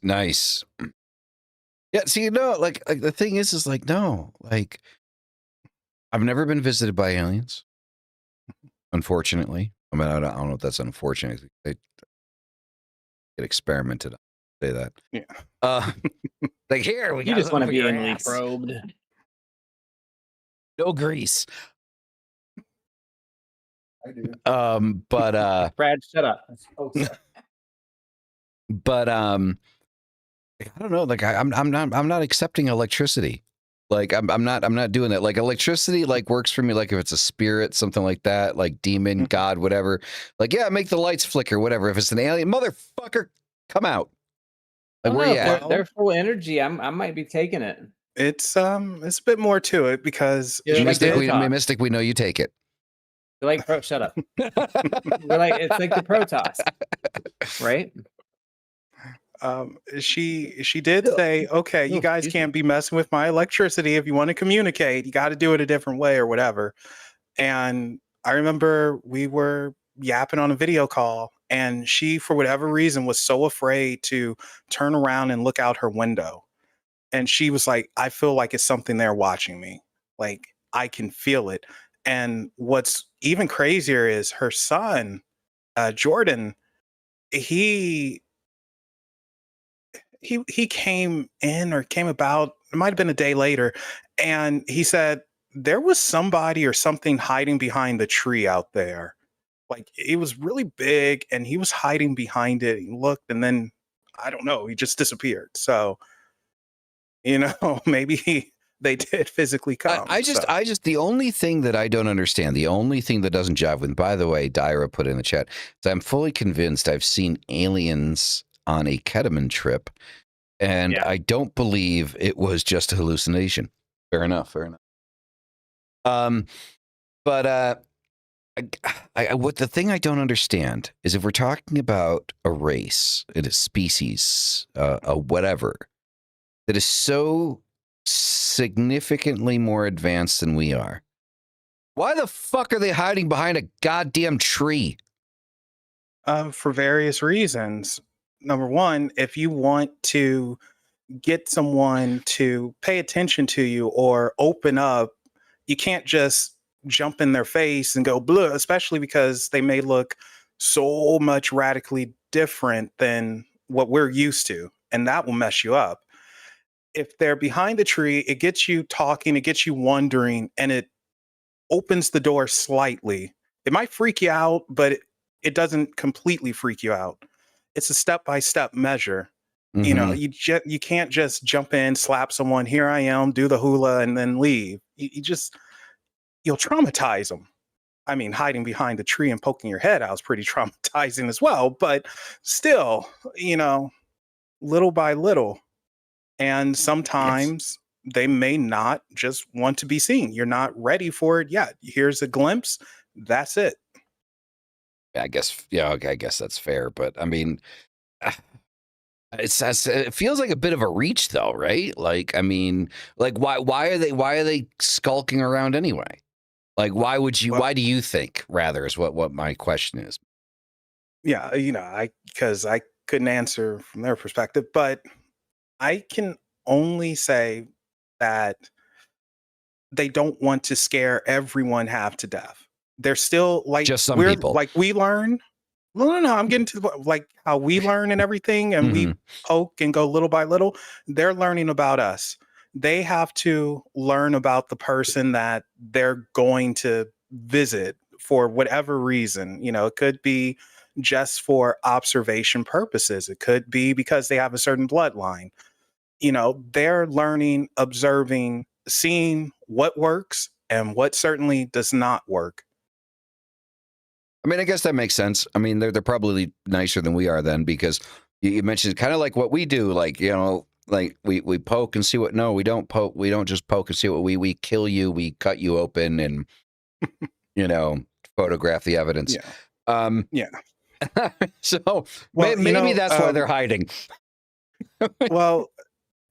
Yeah, see, like the thing is like, no, like I've never been visited by aliens, unfortunately. I mean, I don't know if that's unfortunate. They get experimented on. Say that. Yeah. Like here, we You just want to be anally probed. No grease. I do. But Brad, shut up. Oh, sorry. but I don't know. Like I'm not accepting electricity. Like I'm not doing that. Like electricity like works for me. Like if it's a spirit, something like that, like demon, God, whatever. Like yeah, make the lights flicker, whatever. If it's an alien, motherfucker, come out. Like where you at? They're full energy. I might be taking it. It's a bit more to it because Mystic, we know you take it. They're like shut up. It's like the Protoss, right? She did say, okay, you guys can't be messing with my electricity. If you want to communicate, you got to do it a different way or whatever. And I remember we were yapping on a video call, and she, for whatever reason, was so afraid to turn around and look out her window. And she was like, I feel like it's something there watching me. Like I can feel it. And what's even crazier is her son, Jordan, he came in or came about, it might have been a day later, and he said there was somebody or something hiding behind the tree out there. Like it was really big and he was hiding behind it. He looked and then I don't know, he just disappeared. So, maybe they did physically come. I just the only thing that I don't understand, the only thing that doesn't jive with, by the way, Dyra put in the chat, is I'm fully convinced I've seen aliens on a ketamine trip, and I don't believe it was just a hallucination. Fair enough. But what the thing I don't understand is if we're talking about a race, a species, a whatever, that is so significantly more advanced than we are, why the fuck are they hiding behind a goddamn tree? For various reasons. Number one, if you want to get someone to pay attention to you or open up, you can't just jump in their face and go blue, especially because they may look so much radically different than what we're used to, and that will mess you up. If they're behind the tree, it gets you talking, it gets you wondering, and it opens the door slightly. It might freak you out, but it doesn't completely freak you out. It's a step-by-step measure. You can't just jump in, slap someone, here I am, do the hula, and then leave. You'll traumatize them. I mean, hiding behind the tree and poking your head out is pretty traumatizing as well, but still, little by little. And sometimes they may not just want to be seen. You're not ready for it yet. Here's a glimpse. That's it. I guess that's fair. But I mean, it feels like a bit of a reach, though, right? Like, I mean, like why are they skulking around anyway? Like, why do you think, rather, is what my question is? Yeah, because I couldn't answer from their perspective, but I can only say that they don't want to scare everyone half to death. They're still like, just some people. Like we learn. No. I'm getting to like how we learn and everything, and we poke and go little by little. They're learning about us. They have to learn about the person that they're going to visit for whatever reason. It could be just for observation purposes. It could be because they have a certain bloodline. They're learning, observing, seeing what works and what certainly does not work. I mean, I guess that makes sense. I mean, they're probably nicer than we are then, because you mentioned kind of like what we do, like, like we poke and see what. No, we don't poke. We don't just poke and see what we kill you. We cut you open and, photograph the evidence. Yeah. So maybe that's why they're hiding. Well,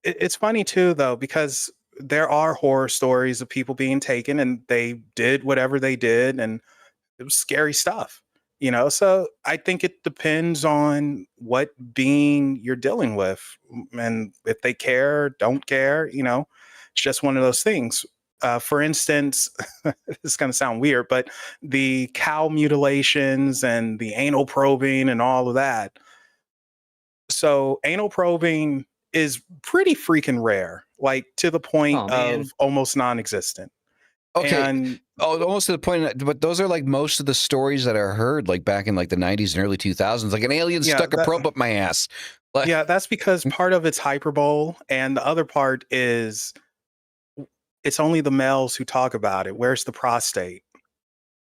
it's funny too, though, because there are horror stories of people being taken, and they did whatever they did, and it was scary stuff, you know. So I think it depends on what being you're dealing with, and if they care, don't care, you know. It's just one of those things. For instance, this is going to sound weird, but the cow mutilations and the anal probing and all of that. So anal probing is pretty freaking rare, like to the point of almost non-existent. Okay. And almost to the point, but those are like most of the stories that are heard, like back in like the 90s and early 2000s, like an alien stuck a probe up my ass. Like, yeah, that's because part of it's hyperbole, and the other part is it's only the males who talk about it. Where's the prostate?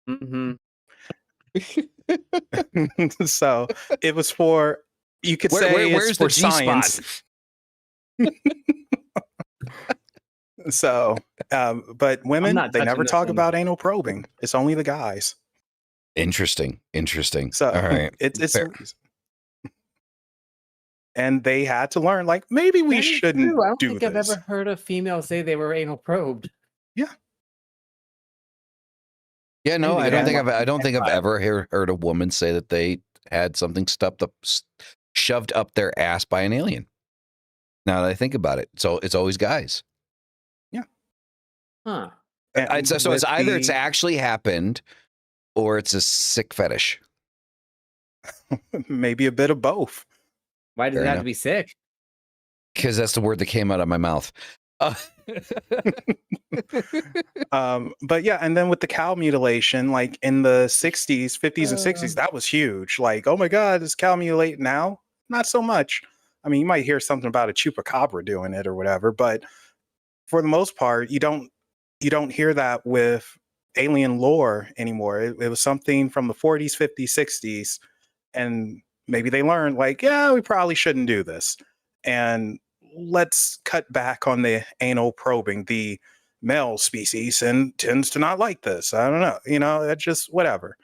Mm-hmm. So it was for, you could say where's it's for the science. G-spot? So, but women, they never talk about anal probing. It's only the guys. Interesting. So all right, it's and they had to learn, like, maybe we shouldn't I don't do think this. I've ever heard a female say they were anal probed. Yeah. Yeah, no, I don't think I've ever heard a woman say that they had something shoved up their ass by an alien. Now that I think about it, so it's always guys. Yeah. Huh. So it's either it's actually happened, or it's a sick fetish. Maybe a bit of both. Why does it have to be sick? Because that's the word that came out of my mouth. But yeah, and then with the cow mutilation, like in the 60s, 50s, and 60s, that was huge. Like, oh my God, is cow mutilate now? Not so much. I mean, you might hear something about a chupacabra doing it or whatever, but for the most part, you don't hear that with alien lore anymore. It was something from the 40s, 50s, 60s, and maybe they learned, like, yeah, we probably shouldn't do this, and let's cut back on the anal probing. The male species and tends to not like this. I don't know, you know, it's just whatever.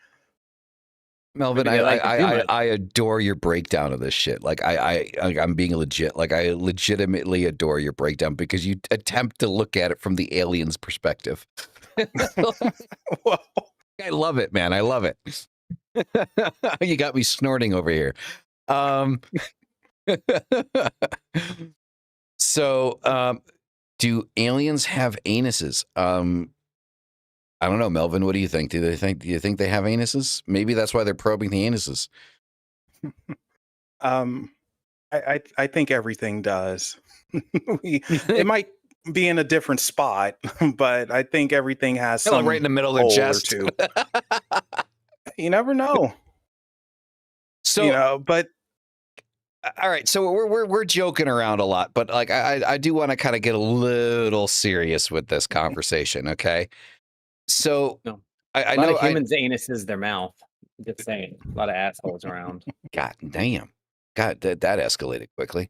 Melvin, I adore your breakdown of this shit. Like I'm being legit. Like I legitimately adore your breakdown because you attempt to look at it from the alien's perspective. Well, I love it, man. I love it. You got me snorting over here. So, do aliens have anuses? I don't know, Melvin. What do you think? Do you think they have anuses? Maybe that's why they're probing the anuses. I think everything does. It might be in a different spot, but I think everything has some right in the middle of their chest. You never know. So, you know, but all right. So we're joking around a lot, but like I do want to kind of get a little serious with this conversation. Okay. So no. I know of humans' anus is their mouth. Just saying, a lot of assholes around. God damn. God, that escalated quickly.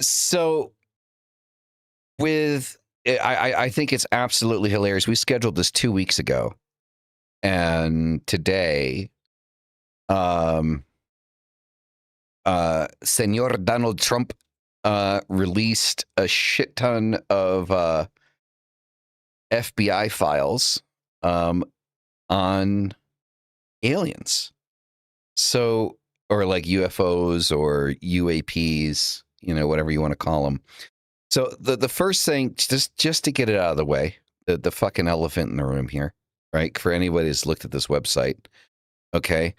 So with I think it's absolutely hilarious. We scheduled this 2 weeks ago, and today, Senor Donald Trump released a shit ton of FBI files on aliens. So, or like UFOs or UAPs, you know, whatever you want to call them. So the first thing, just to get it out of the way, the fucking elephant in the room here, right? For anybody who's looked at this website, okay.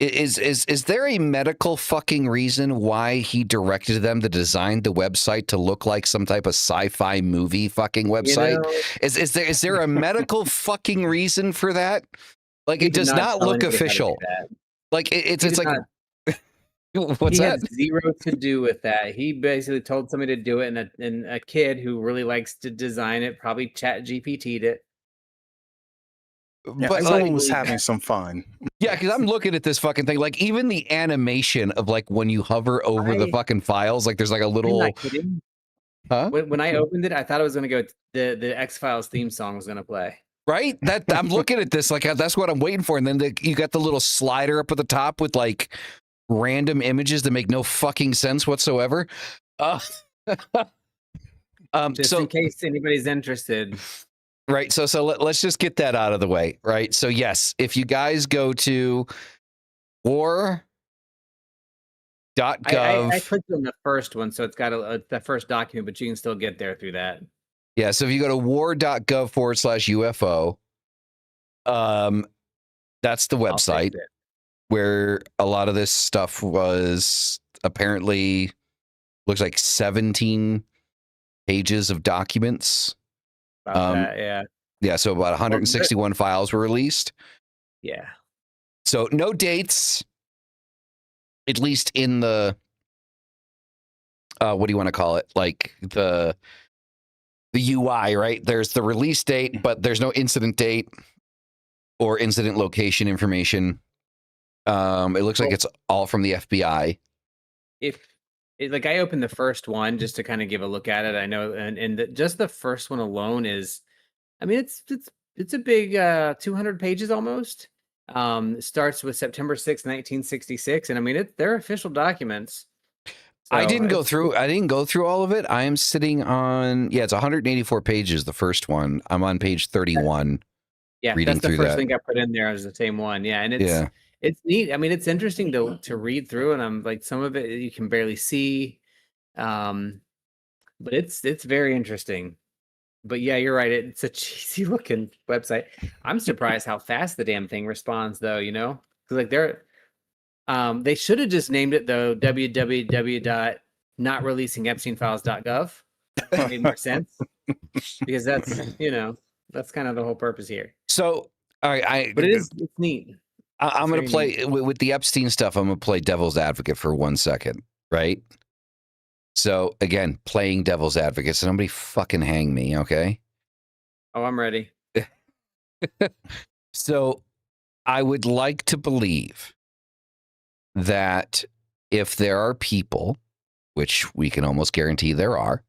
Is there a medical fucking reason why he directed them to design the website to look like some type of sci-fi movie fucking website? You know, is there a medical fucking reason for that? Like, it does not look official. Like it's like not, what's he that? had zero to do with that. He basically told somebody to do it, and a kid who really likes to design it probably chat GPT'd it. Yeah, but someone was having some fun. Yeah, because I'm looking at this fucking thing. Like, even the animation of like when you hover over the fucking files, like there's like a little. I'm not kidding. Huh? When I opened it, I thought it was gonna go. The X-Files theme song was gonna play. Right? That I'm looking at this like that's what I'm waiting for, and then you got the little slider up at the top with like random images that make no fucking sense whatsoever. Just in case anybody's interested. Right. So let's just get that out of the way. Right. So yes, if you guys go to war.gov. I clicked on the first one, so it's got the first document, but you can still get there through that. Yeah. So if you go to war.gov/UFO, that's the website where a lot of this stuff was apparently looks like 17 pages of documents. Yeah. Yeah, so about 161 files were released. Yeah. So no dates, at least in the what do you want to call it? Like the UI, right? There's the release date, but there's no incident date or incident location information. It looks like it's all from the FBI. Like I opened the first one just to kind of give a look at it. I know, and just the first one alone is, I mean, it's a big 200 pages almost. It starts with September 6, 1966, and I mean they're official documents. So I didn't go through all of it. I am sitting on it's 184 pages. The first one. I'm on page 31. Yeah, that's the first link I put in there is the same one. Yeah, and it's neat. I mean, it's interesting to read through, and I'm like, some of it you can barely see, but it's very interesting. But yeah, you're right. It's a cheesy looking website. I'm surprised how fast the damn thing responds, though. You know, because like they should have just named it though www.notreleasingepsteinfiles.gov. That made more sense because that's that's kind of the whole purpose here. So all right, but it's neat. I'm going to play with the Epstein stuff. I'm going to play devil's advocate for 1 second, right? So again, playing devil's advocate. So nobody fucking hang me, okay? Oh, I'm ready. So I would like to believe that if there are people, which we can almost guarantee there are,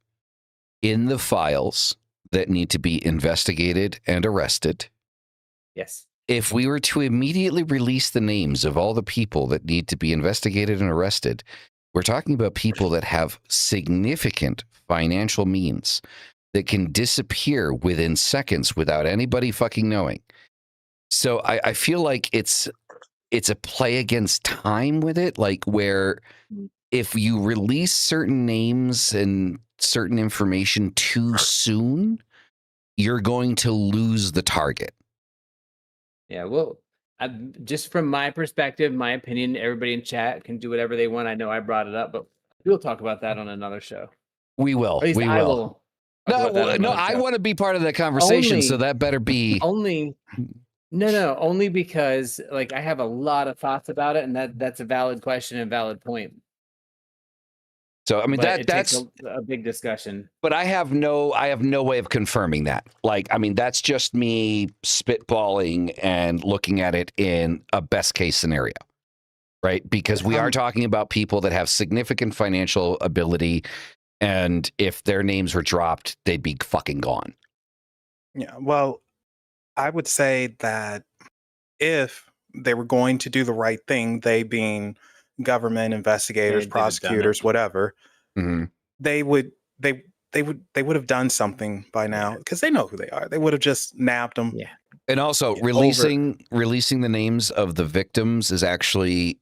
in the files that need to be investigated and arrested. Yes. If we were to immediately release the names of all the people that need to be investigated and arrested, we're talking about people that have significant financial means that can disappear within seconds without anybody fucking knowing. So I feel like it's a play against time with it, like where if you release certain names and certain information too soon, you're going to lose the target. Yeah, well, just from my perspective, my opinion, everybody in chat can do whatever they want. I know I brought it up, but we'll talk about that on another show. We will. At least we will. No, I want to be part of that conversation, so that better be only because like I have a lot of thoughts about it, and that's a valid question and valid point. So I mean that's a big discussion. But I have no way of confirming that. Like, I mean, that's just me spitballing and looking at it in a best case scenario, right? Because we are talking about people that have significant financial ability, and if their names were dropped, they'd be fucking gone. Yeah, well, I would say that if they were going to do the right thing, they being government investigators, prosecutors, whatever, they would have done something by now because they know who they are. They would have just nabbed them. Yeah. And also releasing the names of the victims is actually,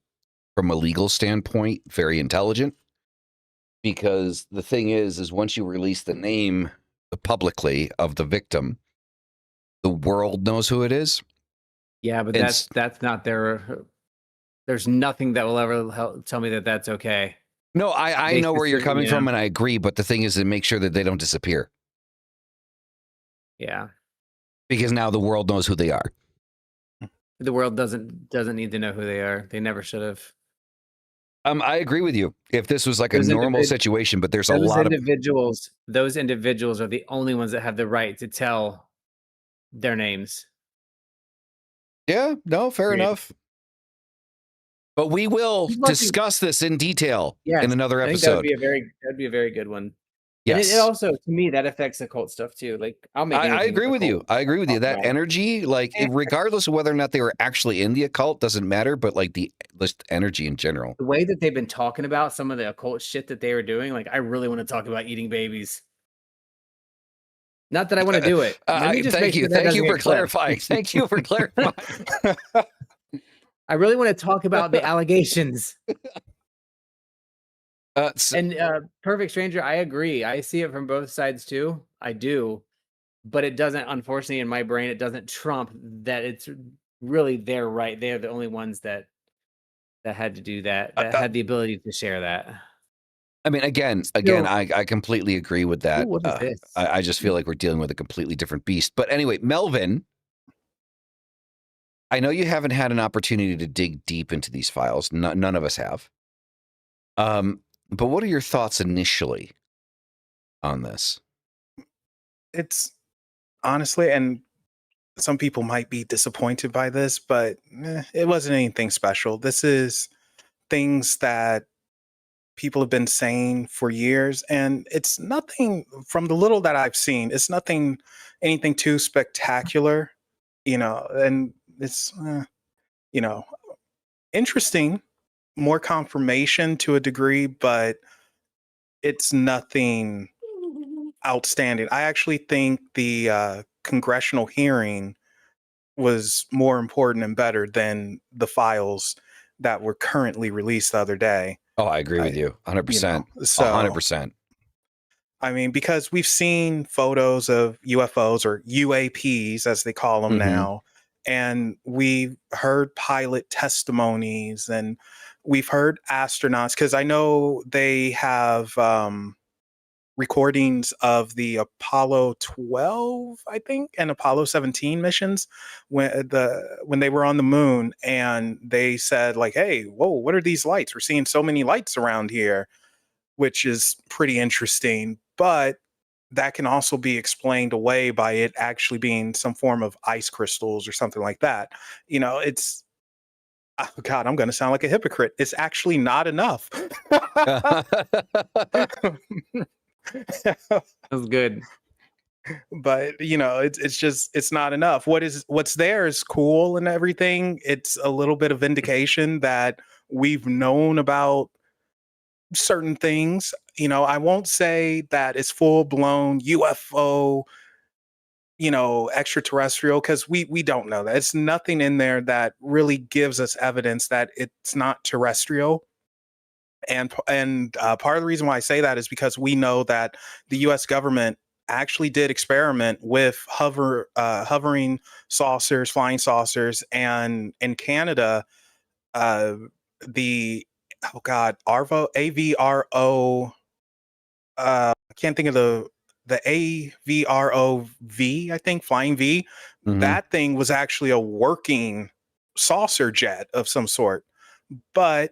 from a legal standpoint, very intelligent. Because the thing is once you release the name publicly of the victim, the world knows who it is. Yeah, but that's not their. There's nothing that will ever tell me that that's okay. No, I know where you're coming from, and I agree. But the thing is to make sure that they don't disappear. Yeah. Because now the world knows who they are. The world doesn't need to know who they are. They never should have. I agree with you. If this was like a normal situation, but there's a lot of individuals. Those individuals are the only ones that have the right to tell their names. Yeah. No. Fair enough. But we will discuss this in detail in another episode. That'd be a very good one. And Yes. it also, to me, that affects occult stuff too. Like, I'll make. I agree with you. occult I agree with you. talk That about it. energy, like, regardless of whether or not they were actually in the occult, doesn't matter. But like the just energy in general. The way that they've been talking about some of the occult shit that they were doing, like, I really want to talk about eating babies. Not that I want to do it. Let me just thank make you. sure that Thank doesn't you for get clipped. clarifying. Thank you for clarifying. I really want to talk about the allegations. And Perfect Stranger, I agree. I see it from both sides too. I do. But it doesn't, unfortunately, in my brain, it doesn't trump that it's really they're right. They're the only ones that had to do that, that had the ability to share that. I mean, again, I completely agree with that. Ooh, what is this? I just feel like we're dealing with a completely different beast. But anyway, Melvin, I know you haven't had an opportunity to dig deep into these files. None of us have. But what are your thoughts initially on this? It's honestly, and some people might be disappointed by this, but it wasn't anything special. This is things that people have been saying for years, and it's nothing, from the little that I've seen, it's anything too spectacular, and it's interesting, more confirmation to a degree, but it's nothing outstanding. I actually think the congressional hearing was more important and better than the files that were currently released the other day. Oh, I agree with you 100%. So 100%. I mean, because we've seen photos of UFOs, or UAPs as they call them now, and we've heard pilot testimonies, and we've heard astronauts, because I know they have recordings of the Apollo 12, I think, and Apollo 17 missions when they were on the moon, and they said, like, hey, whoa, what are these lights? We're seeing so many lights around here, which is pretty interesting. But that can also be explained away by it actually being some form of ice crystals or something like that. It's, oh God, I'm going to sound like a hypocrite. It's actually not enough. That was good. But it's not enough. What's there is cool and everything. It's a little bit of indication that we've known about certain things. I won't say that it's full-blown UFO, extraterrestrial, because we don't know that. It's nothing in there that really gives us evidence that it's not terrestrial. And part of the reason why I say that is because we know that the U.S. government actually did experiment with hovering saucers, flying saucers, and in Canada, the AVRO. I can't think of the AVROV, I think, Flying V. That thing was actually a working saucer jet of some sort. But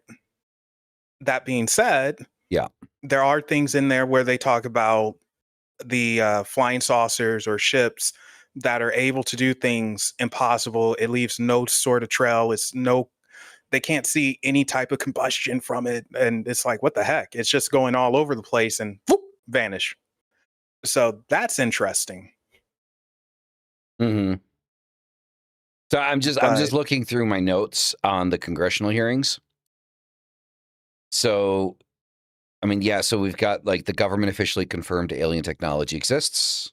that being said, yeah, there are things in there where they talk about the flying saucers or ships that are able to do things impossible. It leaves no sort of trail. They can't see any type of combustion from it. And it's like, what the heck? It's just going all over the place and whoop, vanish. So that's interesting. So I'm just looking through my notes on the congressional hearings. So, I mean, yeah, so we've got, like, the government officially confirmed alien technology exists.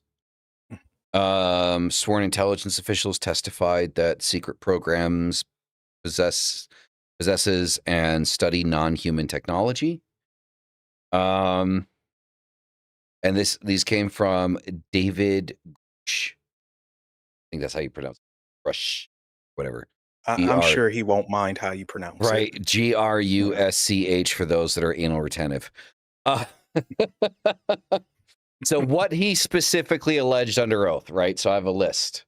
Sworn intelligence officials testified that secret programs possesses and study non-human technology. And these came from David Grush. I think that's how you pronounce it. Rush, whatever. I'm sure he won't mind how you pronounce it. Right, Grusch for those that are anal retentive. So what he specifically alleged under oath, right? So I have a list.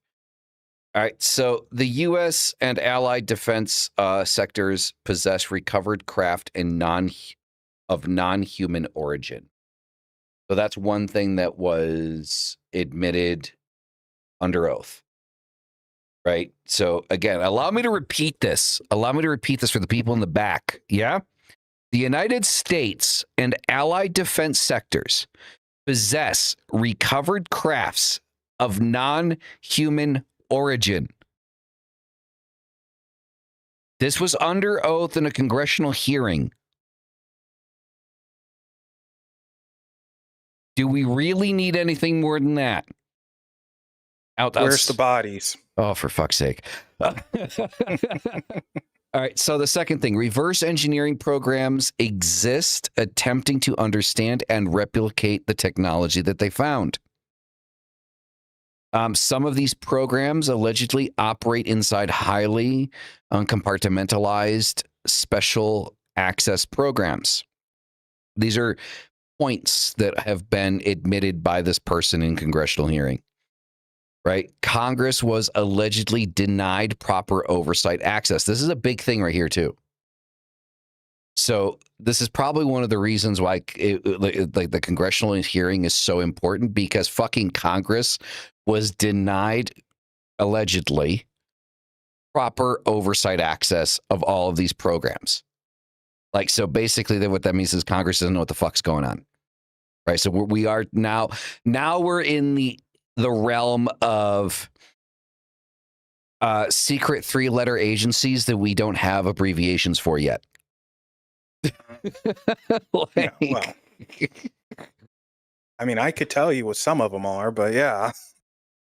All right, so the U.S. and allied defense sectors possess recovered craft of non-human origin. So that's one thing that was admitted under oath. Right. So again, allow me to repeat this. Allow me to repeat this for the people in the back. Yeah. The United States and allied defense sectors possess recovered crafts of non-human origin. This was under oath in a congressional hearing. Do we really need anything more than that? Where's the bodies? Oh, for fuck's sake. All right. So the second thing, reverse engineering programs exist attempting to understand and replicate the technology that they found. Some of these programs allegedly operate inside highly uncompartmentalized special access programs. These are points that have been admitted by this person in congressional hearing. Right? Congress was allegedly denied proper oversight access. This is a big thing right here, too. So this is probably one of the reasons why like the congressional hearing is so important, because fucking Congress was denied, allegedly, proper oversight access of all of these programs. Like, so basically what that means is Congress doesn't know what the fuck's going on. Right? So we are now we're in the realm of secret 3-letter agencies that we don't have abbreviations for yet. Yeah, well, I mean, I could tell you what some of them are, but yeah.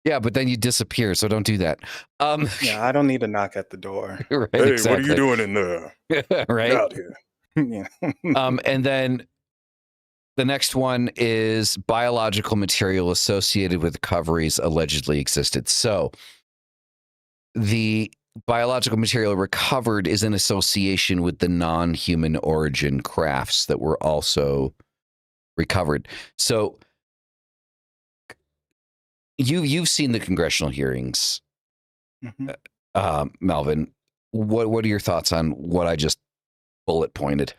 Yeah, but then you disappear, so don't do that. Yeah, I don't need to knock at the door. Right, hey, exactly. what are you doing in there? Right? Get out here. Yeah. And then the next one is biological material associated with recoveries allegedly existed. So the biological material recovered is in association with the non-human origin crafts that were also recovered. So you've seen the congressional hearings, Melvin. What are your thoughts on what I just bullet pointed?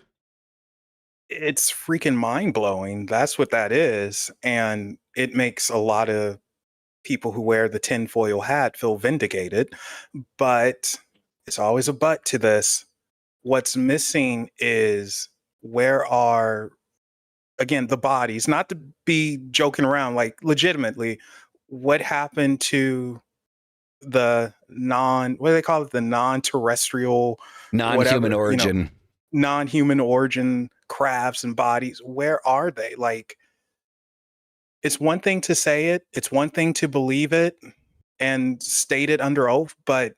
It's freaking mind-blowing. That's what that is. And it makes a lot of people who wear the tinfoil hat feel vindicated. But it's always a but to this. What's missing is, where are, again, the bodies? Not to be joking around, like legitimately, what happened to the what do they call it? The non-terrestrial, non-human origin, non-human origin crafts and bodies. Where are they? Like, it's one thing to say it, it's one thing to believe it and state it under oath, but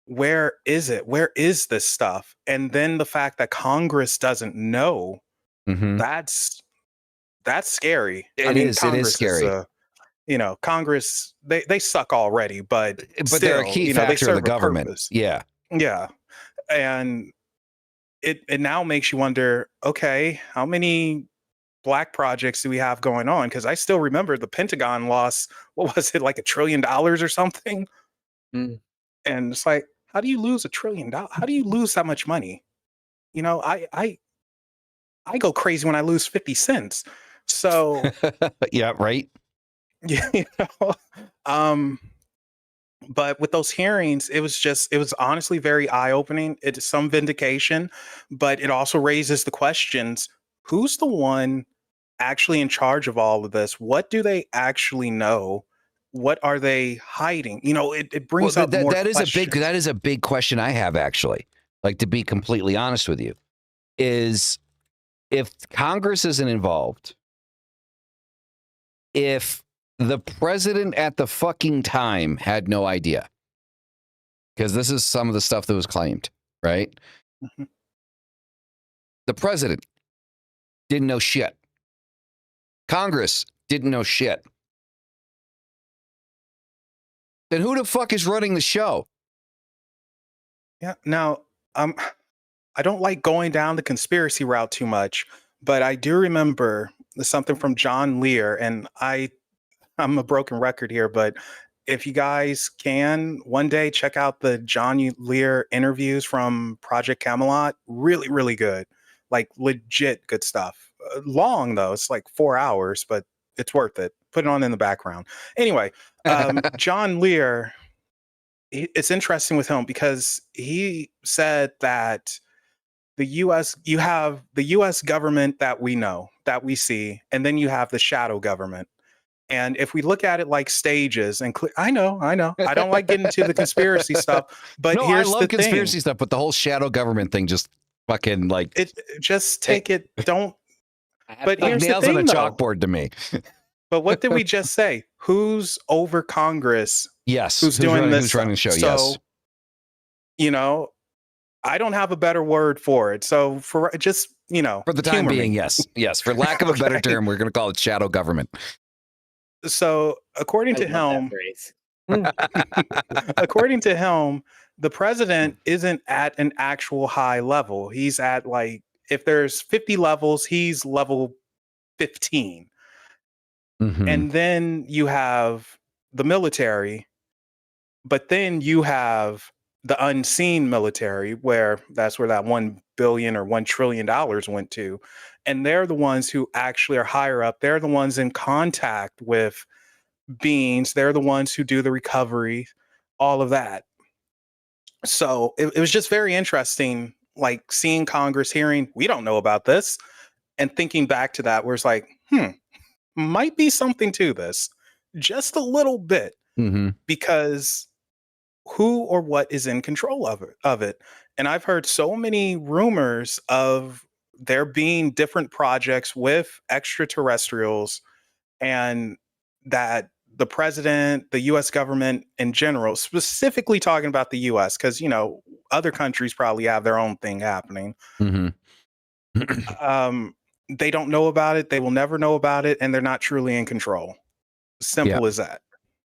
where is it? Where is this stuff? And then the fact that Congress doesn't know, that's scary. It is scary. Congress, they suck already, but still, they're a key factor they serve of the government. Purpose. Yeah. And it now makes you wonder, okay, how many black projects do we have going on? Because I still remember the Pentagon lost, what was it, like $1 trillion or something? And it's like, how do you lose $1 trillion? How do you lose that much money? I go crazy when I lose 50 cents. So yeah, right. But with those hearings, it was honestly very eye-opening. It is some vindication, but it also raises the questions: who's the one actually in charge of all of this? What do they actually know? What are they hiding? It brings up more questions. That is a big question I have, actually. Like, to be completely honest with you, is if Congress isn't involved, if the president at the fucking time had no idea, because this is some of the stuff that was claimed, right? The president didn't know shit. Congress didn't know shit. Then who the fuck is running the show? Yeah. Now, I don't like going down the conspiracy route too much, but I do remember something from John Lear, and I'm a broken record here, but if you guys can one day check out the John Lear interviews from Project Camelot, really, really good, like legit good stuff. Long though, it's like 4 hours, but it's worth it. Put it on in the background. Anyway, John Lear, it's interesting with him because he said that the US, you have the US government that we know, that we see, and then you have the shadow government. And if we look at it like stages, and I know, I don't like getting to the conspiracy stuff, but No, here's I love the conspiracy thing. stuff, but the whole shadow government thing just fucking like Just take it. Don't. But like here's the nails on a thing, though. chalkboard to me. But what did we just say? Who's over Congress? Yes. Who's doing this? Who's running the show? So, Yes. you know, I don't have a better word for it. So for just, For the time being, yes. Yes. For lack of a better Okay. term, we're going to call it shadow government. So according to love him, according to him, the president isn't at an actual high level. He's at like, if there's 50 levels, he's level 15. Mhm. And then you have the military, but then you have the unseen military, where that's where that 1 billion or $1 trillion went to. And they're the ones who actually are higher up. They're the ones in contact with beings. They're the ones who do the recovery, all of that. So it was just very interesting, like seeing Congress, hearing, we don't know about this, and thinking back to that, where it's like, might be something to this, just a little bit, because who or what is in control of it. And I've heard so many rumors of there being different projects with extraterrestrials, and that the president, the US government in general, specifically talking about the US, because, other countries probably have their own thing happening. They don't know about it. They will never know about it. And they're not truly in control. Simple as that.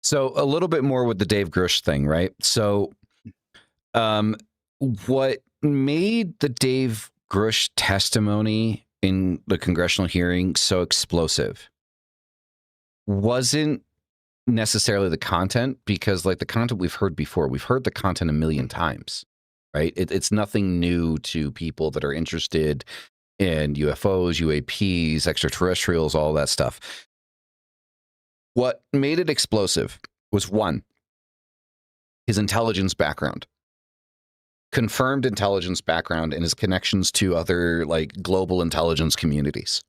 So a little bit more with the Dave Grush thing, right? So what made the Dave Grush testimony in the congressional hearing so explosive wasn't necessarily the content, because like the content we've heard before, we've heard the content a million times, right? It's nothing new to people that are interested in UFOs, UAPs, extraterrestrials, all that stuff. What made it explosive was, one, his intelligence background, confirmed intelligence background, and his connections to other like global intelligence communities.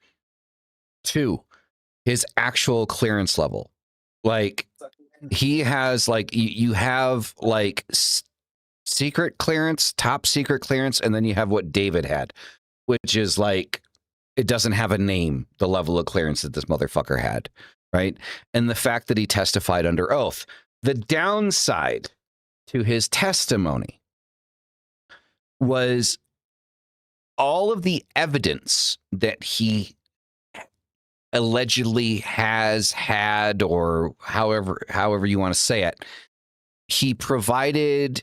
Two, his actual clearance level. Like he has like, you have like secret clearance, top secret clearance, and then you have what David had, which is like, it doesn't have a name, the level of clearance that this motherfucker had, right? And the fact that he testified under oath. The downside to his testimony was all of the evidence that he allegedly has had, or however you want to say it, he provided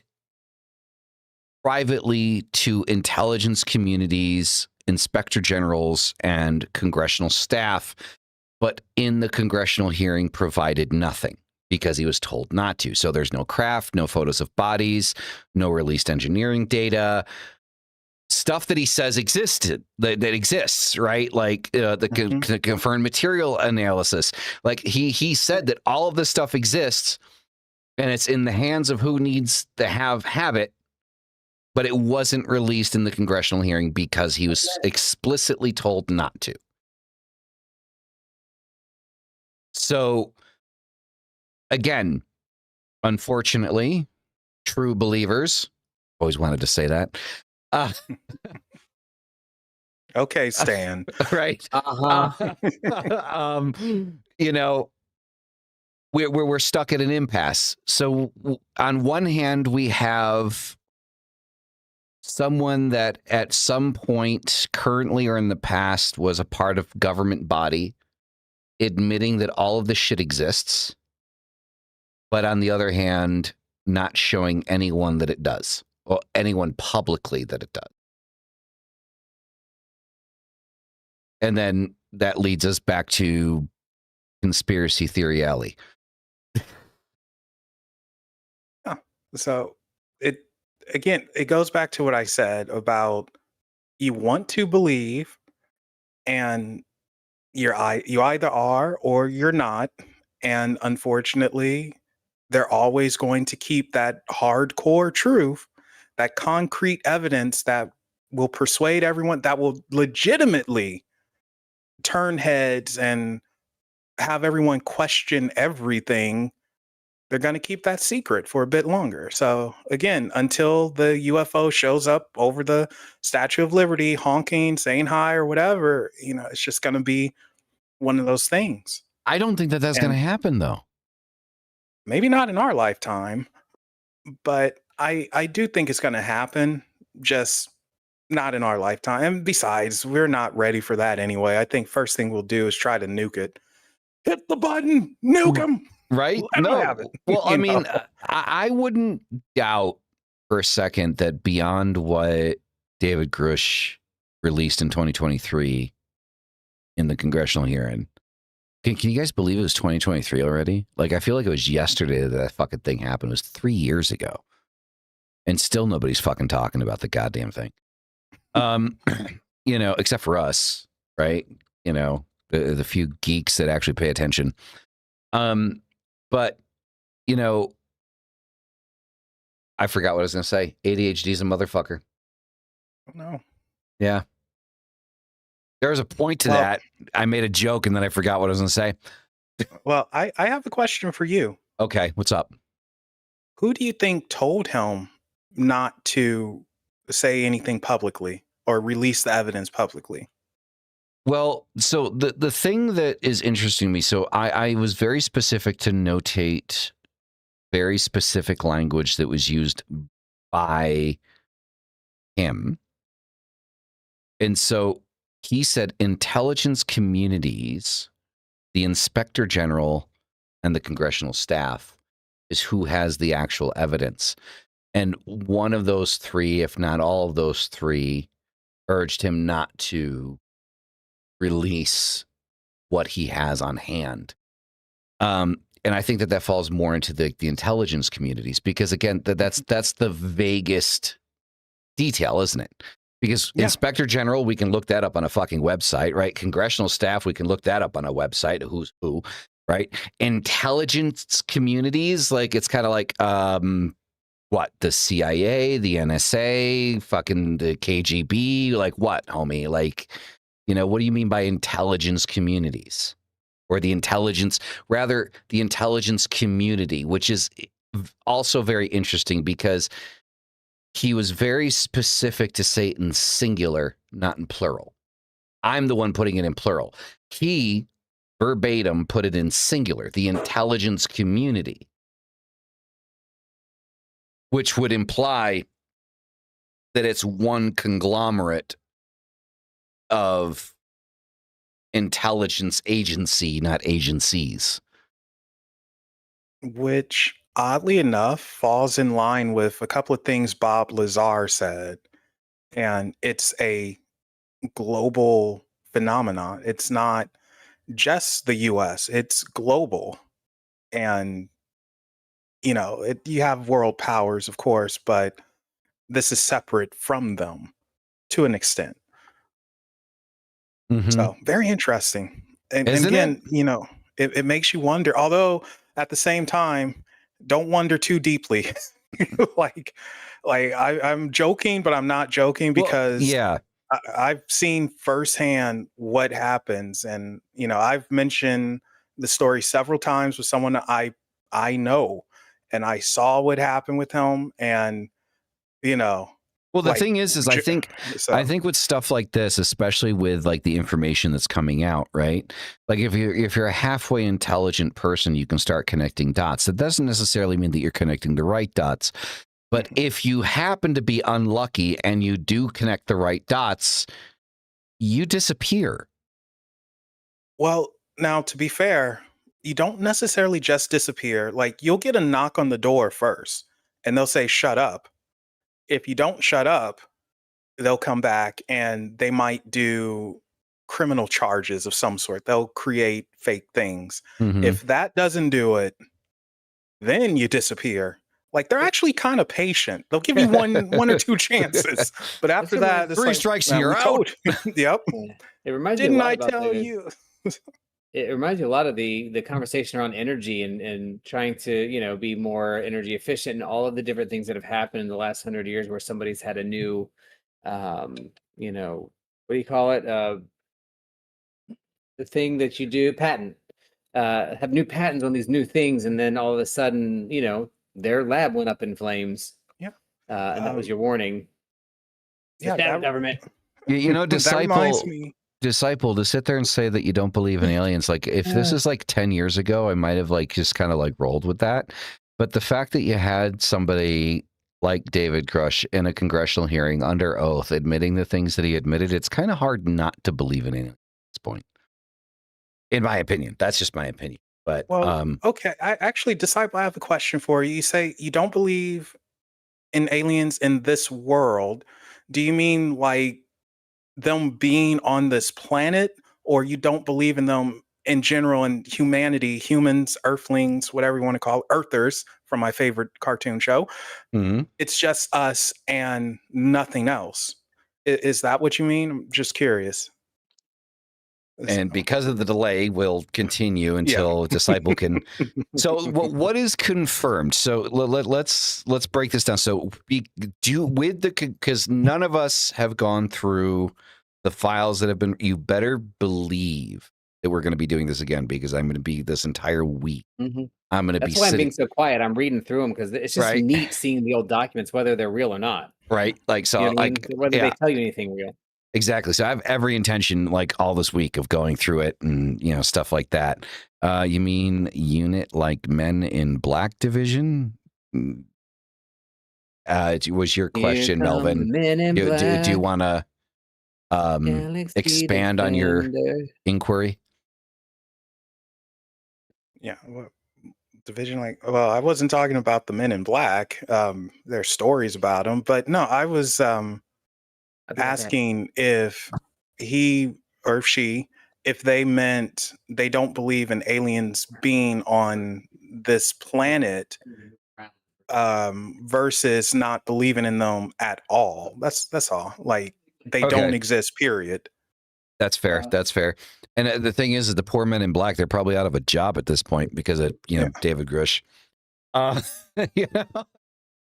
privately to intelligence communities, inspector generals, and congressional staff, but in the congressional hearing provided nothing because he was told not to. So there's no craft, no photos of bodies, no released engineering data, stuff that he says existed, that exists, right? Like the confirmed material analysis. Like he said that all of this stuff exists and it's in the hands of who needs to have it, but it wasn't released in the congressional hearing because he was explicitly told not to. So, again, unfortunately, true believers, always wanted to say that. Okay, Stan. Right. You know, we're stuck at an impasse. So on one hand, we have someone that at some point, currently or in the past, was a part of government body, admitting that all of this shit exists, but on the other hand, not showing anyone that it does, or anyone publicly that it does. And then that leads us back to conspiracy theory alley. So it goes back to what I said about, you want to believe, and you either are or you're not. And unfortunately, they're always going to keep that hardcore truth, that concrete evidence that will persuade everyone, that will legitimately turn heads and have everyone question everything, they're going to keep that secret for a bit longer. So again, until the UFO shows up over the Statue of Liberty, honking, saying hi or whatever, it's just going to be one of those things. I don't think that that's going to happen, though. Maybe not in our lifetime, but I do think it's going to happen, just not in our lifetime. And besides, we're not ready for that anyway. I think first thing we'll do is try to nuke it. Hit the button, nuke them. Right? Let 'em have it, Well, I mean, I wouldn't doubt for a second that beyond what David Grush released in 2023 in the congressional hearing, can you guys believe it was 2023 already? Like, I feel like it was yesterday that fucking thing happened. It was 3 years ago. And still nobody's fucking talking about the goddamn thing. Except for us, right? The few geeks that actually pay attention. But, I forgot what I was going to say. ADHD's a motherfucker. No. Yeah. There was a point to that. I made a joke and then I forgot what I was going to say. Well, I have a question for you. Okay. What's up? Who do you think told him not to say anything publicly or release the evidence publicly? Well, so the thing that is interesting to me, so I was very specific to notate very specific language that was used by him. And so he said intelligence communities, the inspector general, and the congressional staff is who has the actual evidence. And one of those three, if not all of those three, urged him not to release what he has on hand. And I think that falls more into the intelligence communities, because again, that's the vaguest detail, isn't it? Because Inspector General, we can look that up on a fucking website, right? Congressional staff, we can look that up on a website, who's who, right? Intelligence communities, like, it's kind of like, what, the CIA, the NSA, fucking the KGB, like what, homie? Like, what do you mean by intelligence communities? Or the intelligence community, which is also very interesting because he was very specific to say it in singular, not in plural. I'm the one putting it in plural. He verbatim put it in singular, the intelligence community, which would imply that it's one conglomerate of intelligence agency, not agencies. Which, oddly enough, falls in line with a couple of things Bob Lazar said. And it's a global phenomenon. It's not just the US, it's global. And, you have world powers, of course, but this is separate from them to an extent. Mm-hmm. So very interesting. And again, it makes you wonder, although at the same time, don't wonder too deeply. I'm joking, but I'm not joking, because I've seen firsthand what happens. And, I've mentioned the story several times with someone that I know, and I saw what happened with him. And, well, the thing is I think with stuff like this, especially with like the information that's coming out, right? Like if you're a halfway intelligent person, you can start connecting dots. That doesn't necessarily mean that you're connecting the right dots. But if you happen to be unlucky and you do connect the right dots, you disappear. Well, now, to be fair, you don't necessarily just disappear. Like, you'll get a knock on the door first and they'll say, shut up. If you don't shut up, they'll come back and they might do criminal charges of some sort. They'll create fake things. Mm-hmm. If that doesn't do it, then you disappear. Like, they're actually kind of patient. They'll give you one or two chances, but after that, it's 3 strikes and you're out. Yep. It reminds Didn't me a lot I about tell you? It reminds me a lot of the conversation around energy and trying to, be more energy efficient, and all of the different things that have happened in the last 100 years where somebody's had a new You know, what do you call it? The thing that you do, patent. Have new patents on these new things, and then all of a sudden, you know, their lab went up in flames. Yeah. And that was your warning. Yeah, Down, government. You know, that reminds me. Disciple, to sit there and say that you don't believe in aliens, like if this is like 10 years ago, I might have like just kind of like rolled with that. But the fact that you had somebody like David Grush in a congressional hearing under oath admitting the things that he admitted, it's kind of hard not to believe in aliens at this point. In my opinion. That's just my opinion. But Well, okay. I actually, Disciple, I have a question for you. You say you don't believe in aliens in this world. Do you mean like them being on this planet, or you don't believe in them in general, in humanity, humans, earthlings, whatever you want to call it, earthers from my favorite cartoon show? It's just us and nothing else. Is that what you mean? I'm just curious. And because of the delay, we'll continue until Disciple can. So, what is confirmed? So let's break this down. So, because none of us have gone through the files that have been. You better believe that we're going to be doing this again, because I'm going to be this entire week. I'm going to be. That's why I'm being so quiet. I'm reading through them because it's just neat seeing the old documents, whether they're real or not. Right, like so, you know like whether they tell you anything real. Exactly. So I have every intention, like all this week, of going through it and, you know, stuff like that. You mean unit like Men in Black division? Was your question, Melvin? Do you want to expand on your inquiry? Yeah. Well, division like, well, I wasn't talking about the Men in Black. There's stories about them, but no, I was asking if he or she, if they meant they don't believe in aliens being on this planet, versus not believing in them at all. That's all. Like they don't exist, period. That's fair. That's fair. And the thing is the poor Men in Black, they're probably out of a job at this point because of, you know, David Grush. You know?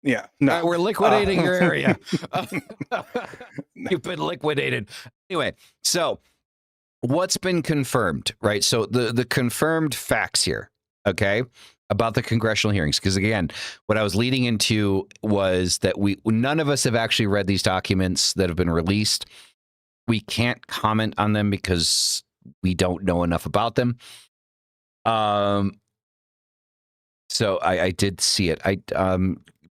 Yeah, no, we're liquidating your area. You've been liquidated. Anyway, so what's been confirmed, right? So the confirmed facts here, okay, about the congressional hearings. Because again, what I was leading into was that none of us have actually read these documents that have been released. We can't comment on them because we don't know enough about them. So I did see it.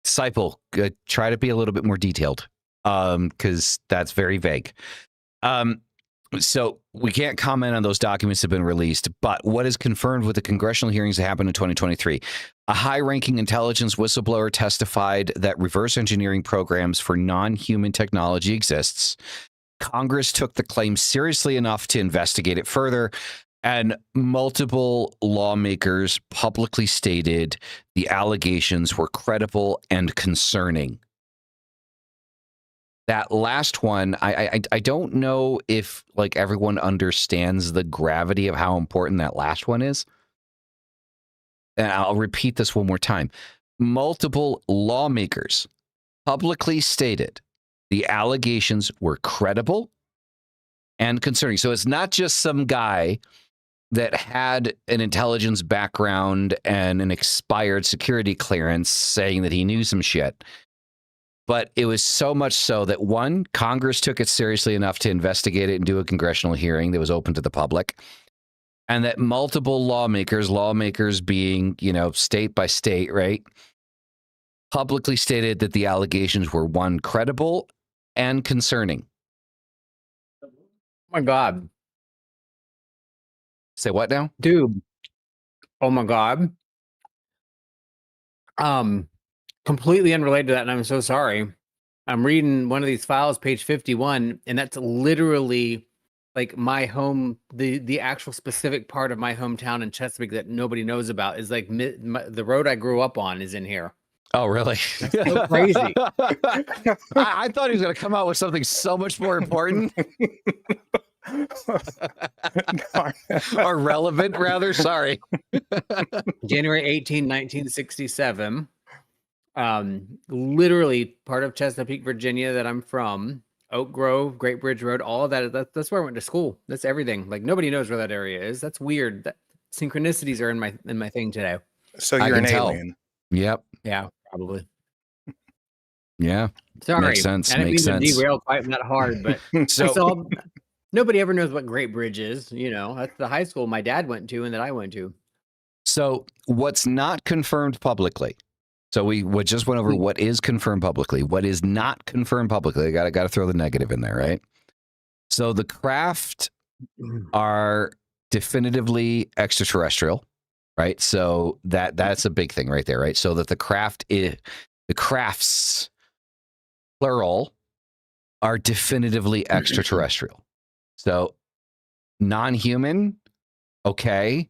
Disciple, try to be a little bit more detailed, because that's very vague. So we can't comment on those documents that have been released, but what is confirmed with the congressional hearings that happened in 2023? A high-ranking intelligence whistleblower testified that reverse engineering programs for non-human technology exists. Congress took the claim seriously enough to investigate it further, and multiple lawmakers publicly stated the allegations were credible and concerning. That last one, I don't know if like everyone understands the gravity of how important that last one is. And I'll repeat this one more time. Multiple lawmakers publicly stated the allegations were credible and concerning. So it's not just some guy that had an intelligence background and an expired security clearance saying that he knew some shit. But it was so much so that, one, Congress took it seriously enough to investigate it and do a congressional hearing that was open to the public. And that multiple lawmakers being, you know, state by state, right, publicly stated that the allegations were, one, credible and concerning. Oh my God. Say what now? Dude. Oh my God. Completely unrelated to that, and I'm so sorry. I'm reading one of these files, page 51, and that's literally like my home, the actual specific part of my hometown in Chesapeake that nobody knows about is like the road I grew up on is in here. Oh, really? That's so crazy. I thought he was going to come out with something so much more important. Or relevant, rather. Sorry. January 18, 1967. Literally part of Chesapeake, Virginia that I'm from. Oak Grove, Great Bridge Road, all of that's where I went to school. That's everything. Like nobody knows where that area is. That's weird. That synchronicities are in my thing today. So I you're can an tell. alien. Yep. Yeah, probably. Yeah. Sorry, Makes sense. I didn't Makes mean to sense. derail quite that hard, but So, I saw nobody ever knows what Great Bridge is. You know, that's the high school my dad went to and that I went to. so what's not confirmed publicly? So we just went over what is confirmed publicly. What is not confirmed publicly? I got to throw the negative in there, right? So the craft are definitively extraterrestrial, right? So that's a big thing right there, right? So that the crafts plural are definitively extraterrestrial. So non-human, okay,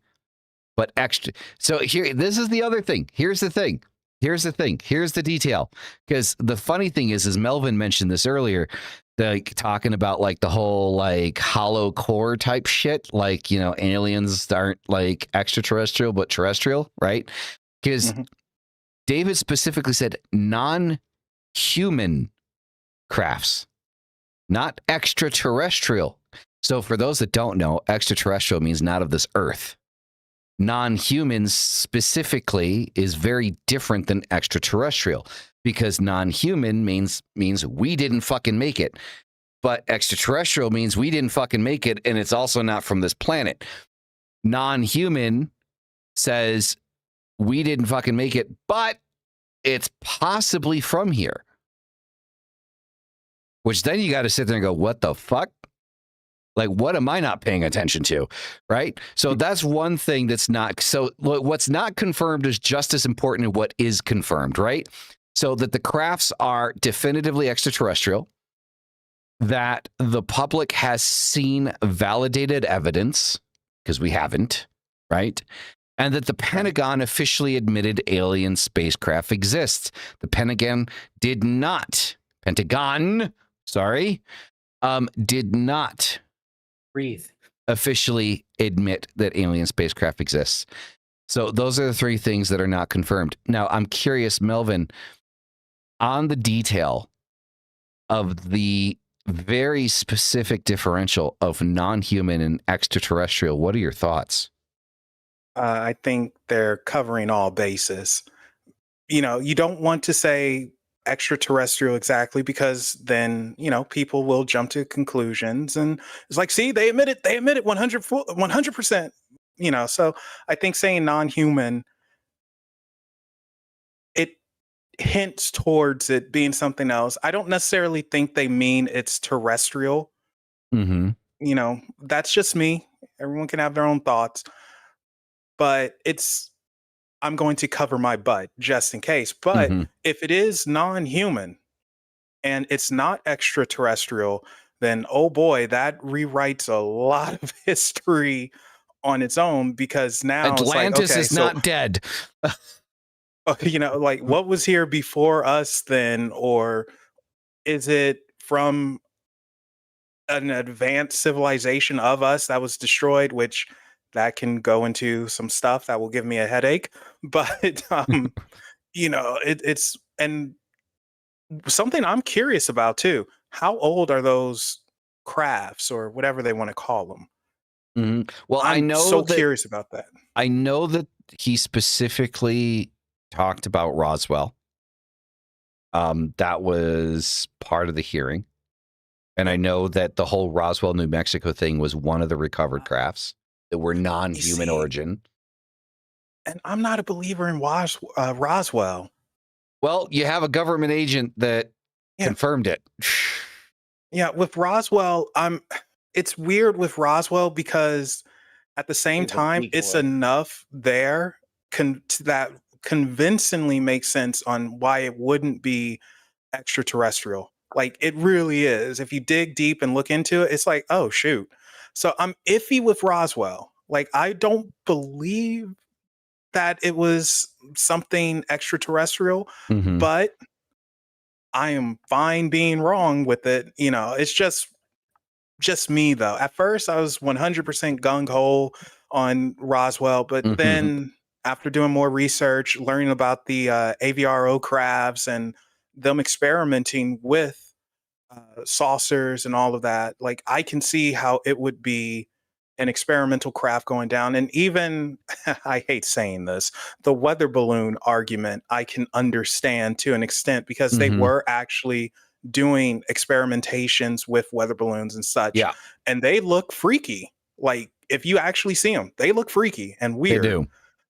but extra. So here, this is the other thing. Here's the thing. Here's the detail. Because the funny thing is Melvin mentioned this earlier, like talking about like the whole like hollow core type shit. Like, you know, aliens aren't like extraterrestrial, but terrestrial, right? Because David specifically said non-human crafts, not extraterrestrial. So for those that don't know, extraterrestrial means not of this earth. Non-humans specifically is very different than extraterrestrial, because non-human means we didn't fucking make it. But extraterrestrial means we didn't fucking make it, and it's also not from this planet. Non-human says we didn't fucking make it, but it's possibly from here. Which then you got to sit there and go, what the fuck? Like, what am I not paying attention to? Right? So that's one thing that's not. So what's not confirmed is just as important as what is confirmed, right? So that the crafts are definitively extraterrestrial, that the public has seen validated evidence, because we haven't, right? And that the Pentagon officially admitted alien spacecraft exists. The Pentagon did not Breathe. officially admit that alien spacecraft exists. So those are the three things that are not confirmed. Now, I'm curious, Melvin, on the detail of the very specific differential of non-human and extraterrestrial, what are your thoughts? I think they're covering all bases. You know, you don't want to say extraterrestrial exactly, because then, you know, people will jump to conclusions, and it's like, see, they admit it 100%, you know. So I think saying non-human, it hints towards it being something else. I don't necessarily think they mean it's terrestrial. Mm-hmm. You know, that's just me. Everyone can have their own thoughts, but I'm going to cover my butt just in case. But if it is non-human and it's not extraterrestrial, then oh boy, that rewrites a lot of history on its own, because now Atlantis it's like, okay, is not dead. You know, like, what was here before us then? Or is it from an advanced civilization of us that was destroyed, which that can go into some stuff that will give me a headache. But you know, it's and something I'm curious about too. How old are those crafts, or whatever they want to call them? Well, I'm curious about that. I know that he specifically talked about Roswell. That was part of the hearing. And I know that the whole Roswell, New Mexico thing was one of the recovered crafts that were non-human origin. And I'm not a believer in Roswell. Well, you have a government agent that confirmed it. Yeah, with Roswell, it's weird with Roswell, because at the same time, it's enough there that convincingly makes sense on why it wouldn't be extraterrestrial. Like, it really is. If you dig deep and look into it, it's like, oh shoot. So I'm iffy with Roswell. Like, I don't believe that it was something extraterrestrial, but I am fine being wrong with it. You know, it's just me though. At first I was 100% gung-ho on Roswell, but then after doing more research, learning about the AVRO crafts and them experimenting with saucers and all of that. Like, I can see how it would be an experimental craft going down. And even, I hate saying this, the weather balloon argument, I can understand to an extent because they were actually doing experimentations with weather balloons and such. Yeah. And they look freaky. Like, if you actually see them, they look freaky and weird. They do.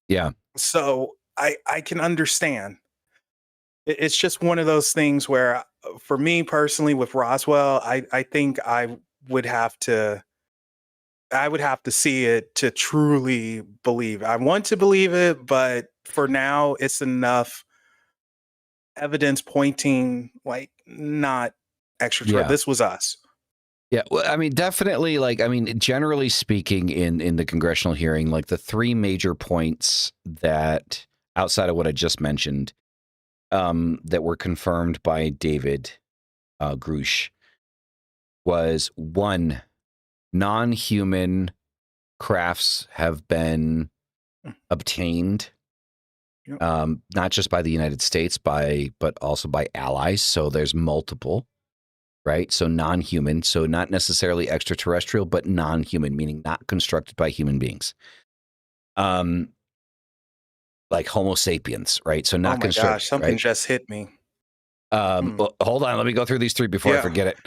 Yeah. So I can understand. It's just one of those things where, for me personally, with Roswell, I think I would have to see it to truly believe. I want to believe it, but for now, it's enough evidence pointing like not extraterrestrial. Yeah. This was us. Yeah, well, I mean, definitely, like, I mean, generally speaking, in the congressional hearing, like the three major points that, outside of what I just mentioned, that were confirmed by David Grush, was one, non-human crafts have been obtained, Yep. not just by the United States, but also by allies. So there's multiple. Right? So non-human, so not necessarily extraterrestrial, but non-human, meaning not constructed by human beings. Like Homo sapiens, right? So not constructed. Oh my gosh, something right? just hit me. Well, hold on, let me go through these three before I forget it.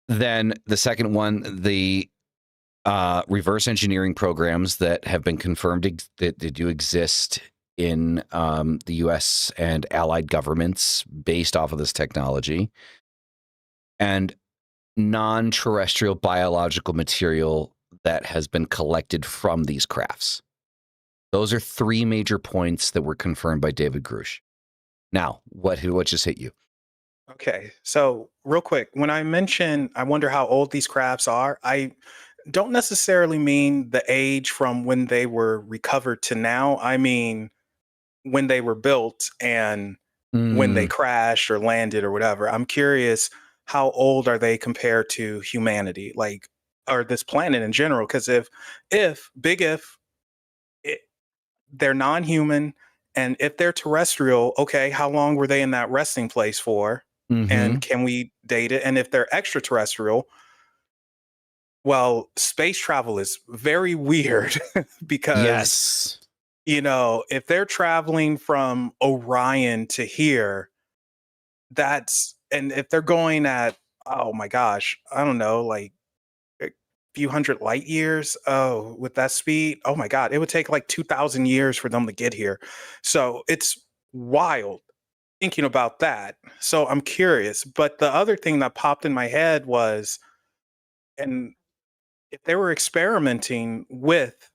Then the second one, the reverse engineering programs that have been confirmed that they do exist in the U.S. and allied governments based off of this technology. And non-terrestrial biological material that has been collected from these crafts. Those are three major points that were confirmed by David Grush. Now, what just hit you? Okay, so real quick, when I mention I wonder how old these crafts are, I don't necessarily mean the age from when they were recovered to now. I mean when they were built and when they crashed or landed or whatever. I'm curious, how old are they compared to humanity, like, or this planet in general? Because if they're non-human, and if they're terrestrial, okay, how long were they in that resting place for? And can we date it? And if they're extraterrestrial, well, space travel is very weird because, you know, if they're traveling from Orion to here, and if they're going at, oh my gosh, I don't know, like a few hundred light years, with that speed, oh my God, it would take like 2,000 years for them to get here. So it's wild thinking about that. So I'm curious. But the other thing that popped in my head was, and if they were experimenting with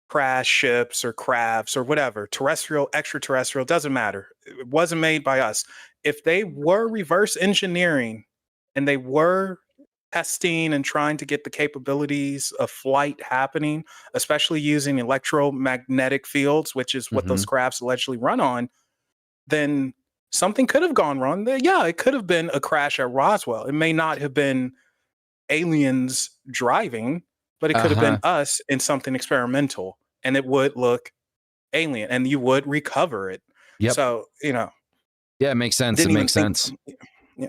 crash ships or crafts or whatever, terrestrial, extraterrestrial, doesn't matter. It wasn't made by us. If they were reverse engineering and they were testing and trying to get the capabilities of flight happening, especially using electromagnetic fields, which is what those crafts allegedly run on, then something could have gone wrong. Yeah, it could have been a crash at Roswell. It may not have been aliens driving, but it could have been us in something experimental, and it would look alien, and you would recover it. Yep. So, you know. Yeah, it makes sense. It makes sense. Yeah.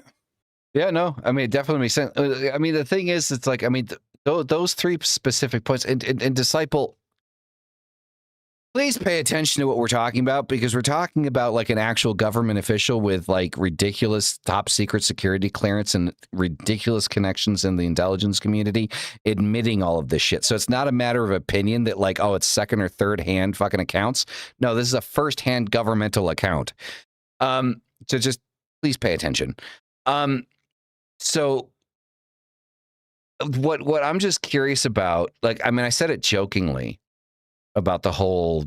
Yeah, no, I mean, it definitely makes sense. I mean, the thing is, it's like, I mean, those three specific points, and Disciple, please pay attention to what we're talking about, because we're talking about like an actual government official with like ridiculous top secret security clearance and ridiculous connections in the intelligence community admitting all of this shit. So it's not a matter of opinion that like, oh, it's second or third hand fucking accounts. No, this is a first hand governmental account. So just please pay attention. So what I'm just curious about, like, I mean, I said it jokingly about the whole,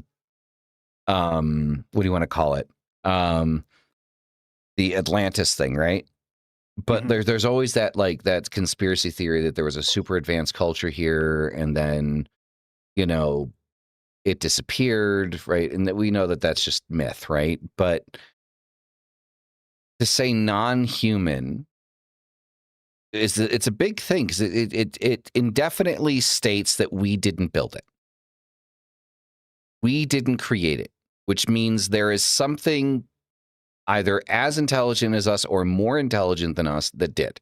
what do you want to call it? The Atlantis thing, right? But there's always that, like, that conspiracy theory that there was a super advanced culture here and then, you know, it disappeared, right? And that we know that that's just myth, right? But to say non-human it's a big thing, because it indefinitely states that we didn't build it. We didn't create it, which means there is something either as intelligent as us or more intelligent than us that did.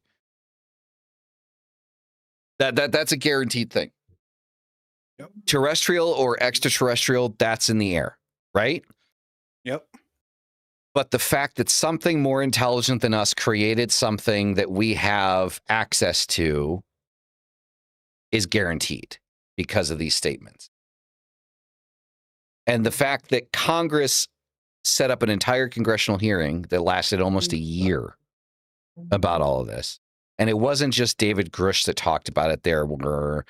That's a guaranteed thing. Yep. Terrestrial or extraterrestrial, that's in the air, right? Yep. But the fact that something more intelligent than us created something that we have access to is guaranteed because of these statements. And the fact that Congress set up an entire congressional hearing that lasted almost a year about all of this. And it wasn't just David Grush that talked about it. There were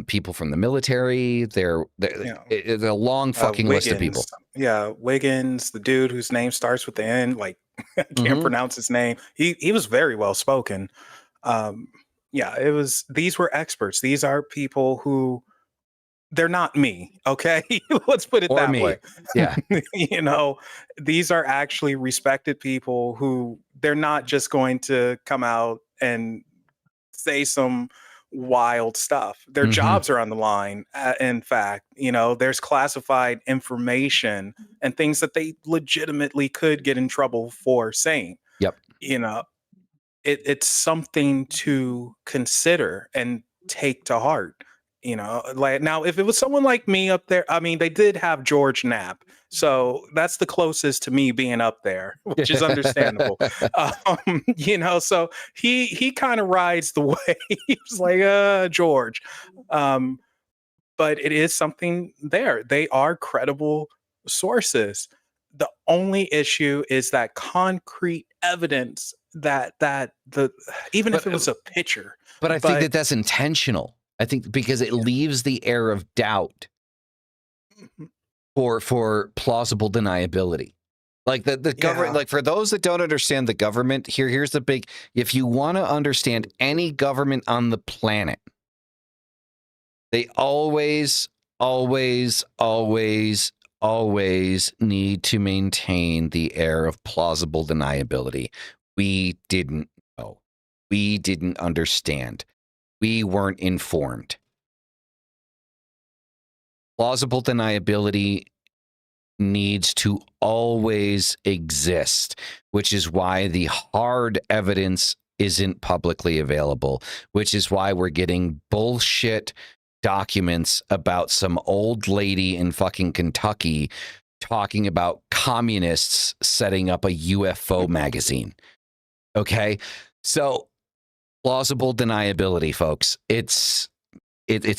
people from the military. It's a long fucking list of people. Yeah, Wiggins, the dude whose name starts with the N, like I can't pronounce his name. He was very well spoken. Yeah, these were experts. These are people who, they're not me, okay? Let's put it that way. Yeah. You know, these are actually respected people who, they're not just going to come out and say some wild stuff. Their jobs are on the line. In fact, you know, there's classified information and things that they legitimately could get in trouble for saying. Yep. You know, it's something to consider and take to heart. You know, like now, if it was someone like me up there, I mean, they did have George Knapp, so that's the closest to me being up there, which is understandable. You know, so he kind of rides the way. He's like, George, but it is something there. They are credible sources. The only issue is that concrete evidence that even if it was a picture. But I think that that's intentional. I think because it leaves the air of doubt for plausible deniability. Like the government, like for those that don't understand the government, here's the big, if you want to understand any government on the planet, they always need to maintain the air of plausible deniability. We didn't know. We didn't understand. We weren't informed. Plausible deniability needs to always exist, which is why the hard evidence isn't publicly available, which is why we're getting bullshit documents about some old lady in fucking Kentucky talking about communists setting up a UFO magazine. Okay? So plausible deniability, folks. It's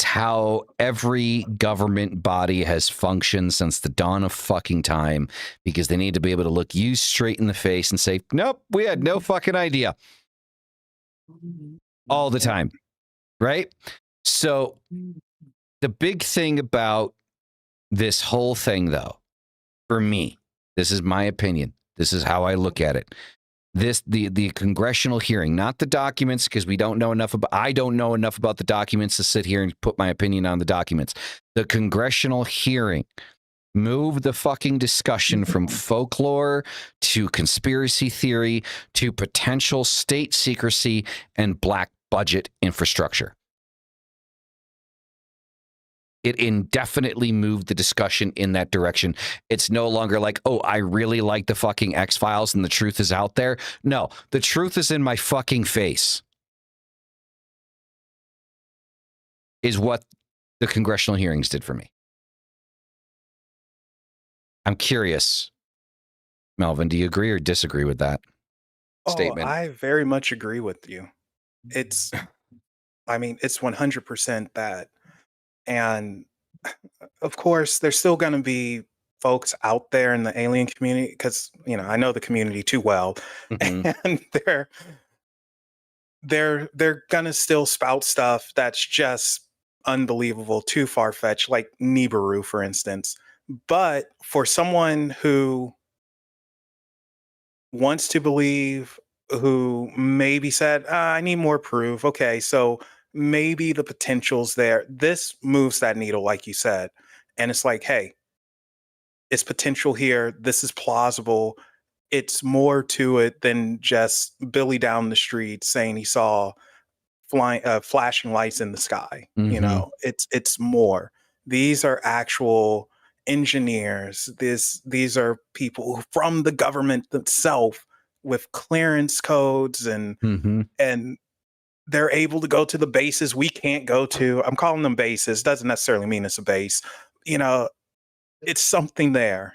how every government body has functioned since the dawn of fucking time, because they need to be able to look you straight in the face and say, nope, we had no fucking idea. All the time. Right? So the big thing about this whole thing, though, for me, this is my opinion. This is how I look at it. The congressional hearing, not the documents, because I don't know enough about the documents to sit here and put my opinion on the documents. The congressional hearing moved the fucking discussion from folklore to conspiracy theory to potential state secrecy and black budget infrastructure. It indefinitely moved the discussion in that direction. It's no longer like, oh, I really like the fucking X-Files and the truth is out there. No, the truth is in my fucking face. Is what the congressional hearings did for me. I'm curious, Melvin, do you agree or disagree with that statement? I very much agree with you. It's 100% that. And of course, there's still going to be folks out there in the alien community, because, you know, I know the community too well, and they're going to still spout stuff that's just unbelievable, too far-fetched, like Nibiru, for instance. But for someone who wants to believe, who maybe said, I need more proof. Okay, so maybe the potential's there. This moves that needle, like you said. And it's like, hey, it's potential here. This is plausible. It's more to it than just Billy down the street saying he saw flashing lights in the sky. You know, it's more. These are actual engineers. These are people from the government itself with clearance codes, and they're able to go to the bases we can't go to. I'm calling them bases. Doesn't necessarily mean it's a base. You know, it's something there.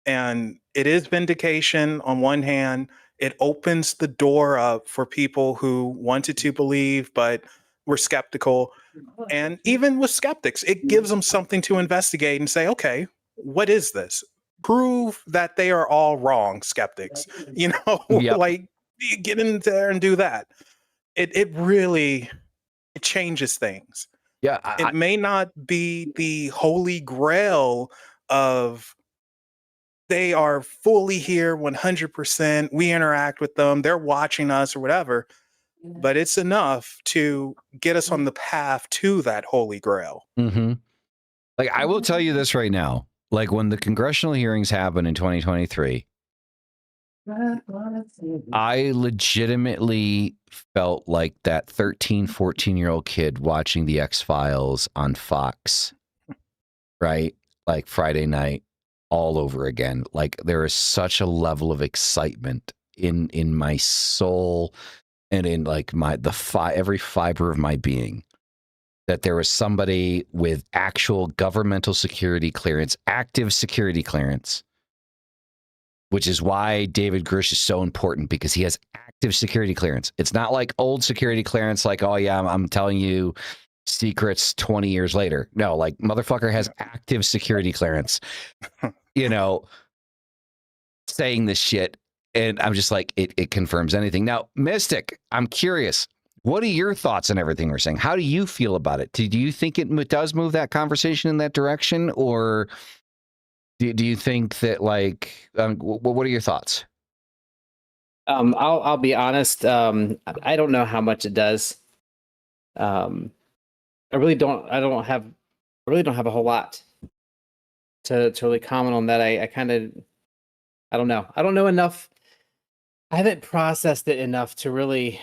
And it is vindication on one hand. It opens the door up for people who wanted to believe but were skeptical. And even with skeptics, it gives them something to investigate and say, okay, what is this? Prove that they are all wrong, skeptics. You know, like get in there and do that. It really it changes things. Yeah. It may not be the holy grail of they are fully here 100%. We interact with them. They're watching us or whatever. But it's enough to get us on the path to that holy grail. Like, I will tell you this right now. Like, when the congressional hearings happen in 2023, I legitimately felt like that 13, 14-year-old kid watching the X-Files on Fox, right? Like Friday night all over again. Like, there is such a level of excitement in my soul and in like every fiber of my being that there was somebody with actual governmental security clearance, active security clearance, which is why David Grush is so important, because he has active security clearance. It's not like old security clearance, like, oh yeah, I'm telling you secrets 20 years later. No, like, motherfucker has active security clearance, you know, saying this shit. And I'm just like, it confirms anything. Now, Mystic, I'm curious, what are your thoughts on everything we're saying? How do you feel about it? Do you think it does move that conversation in that direction? Or do you think that, like, what are your thoughts? I'll be honest. I don't know how much it does. I really don't have a whole lot to really comment on that. I don't know. I don't know enough. I haven't processed it enough to really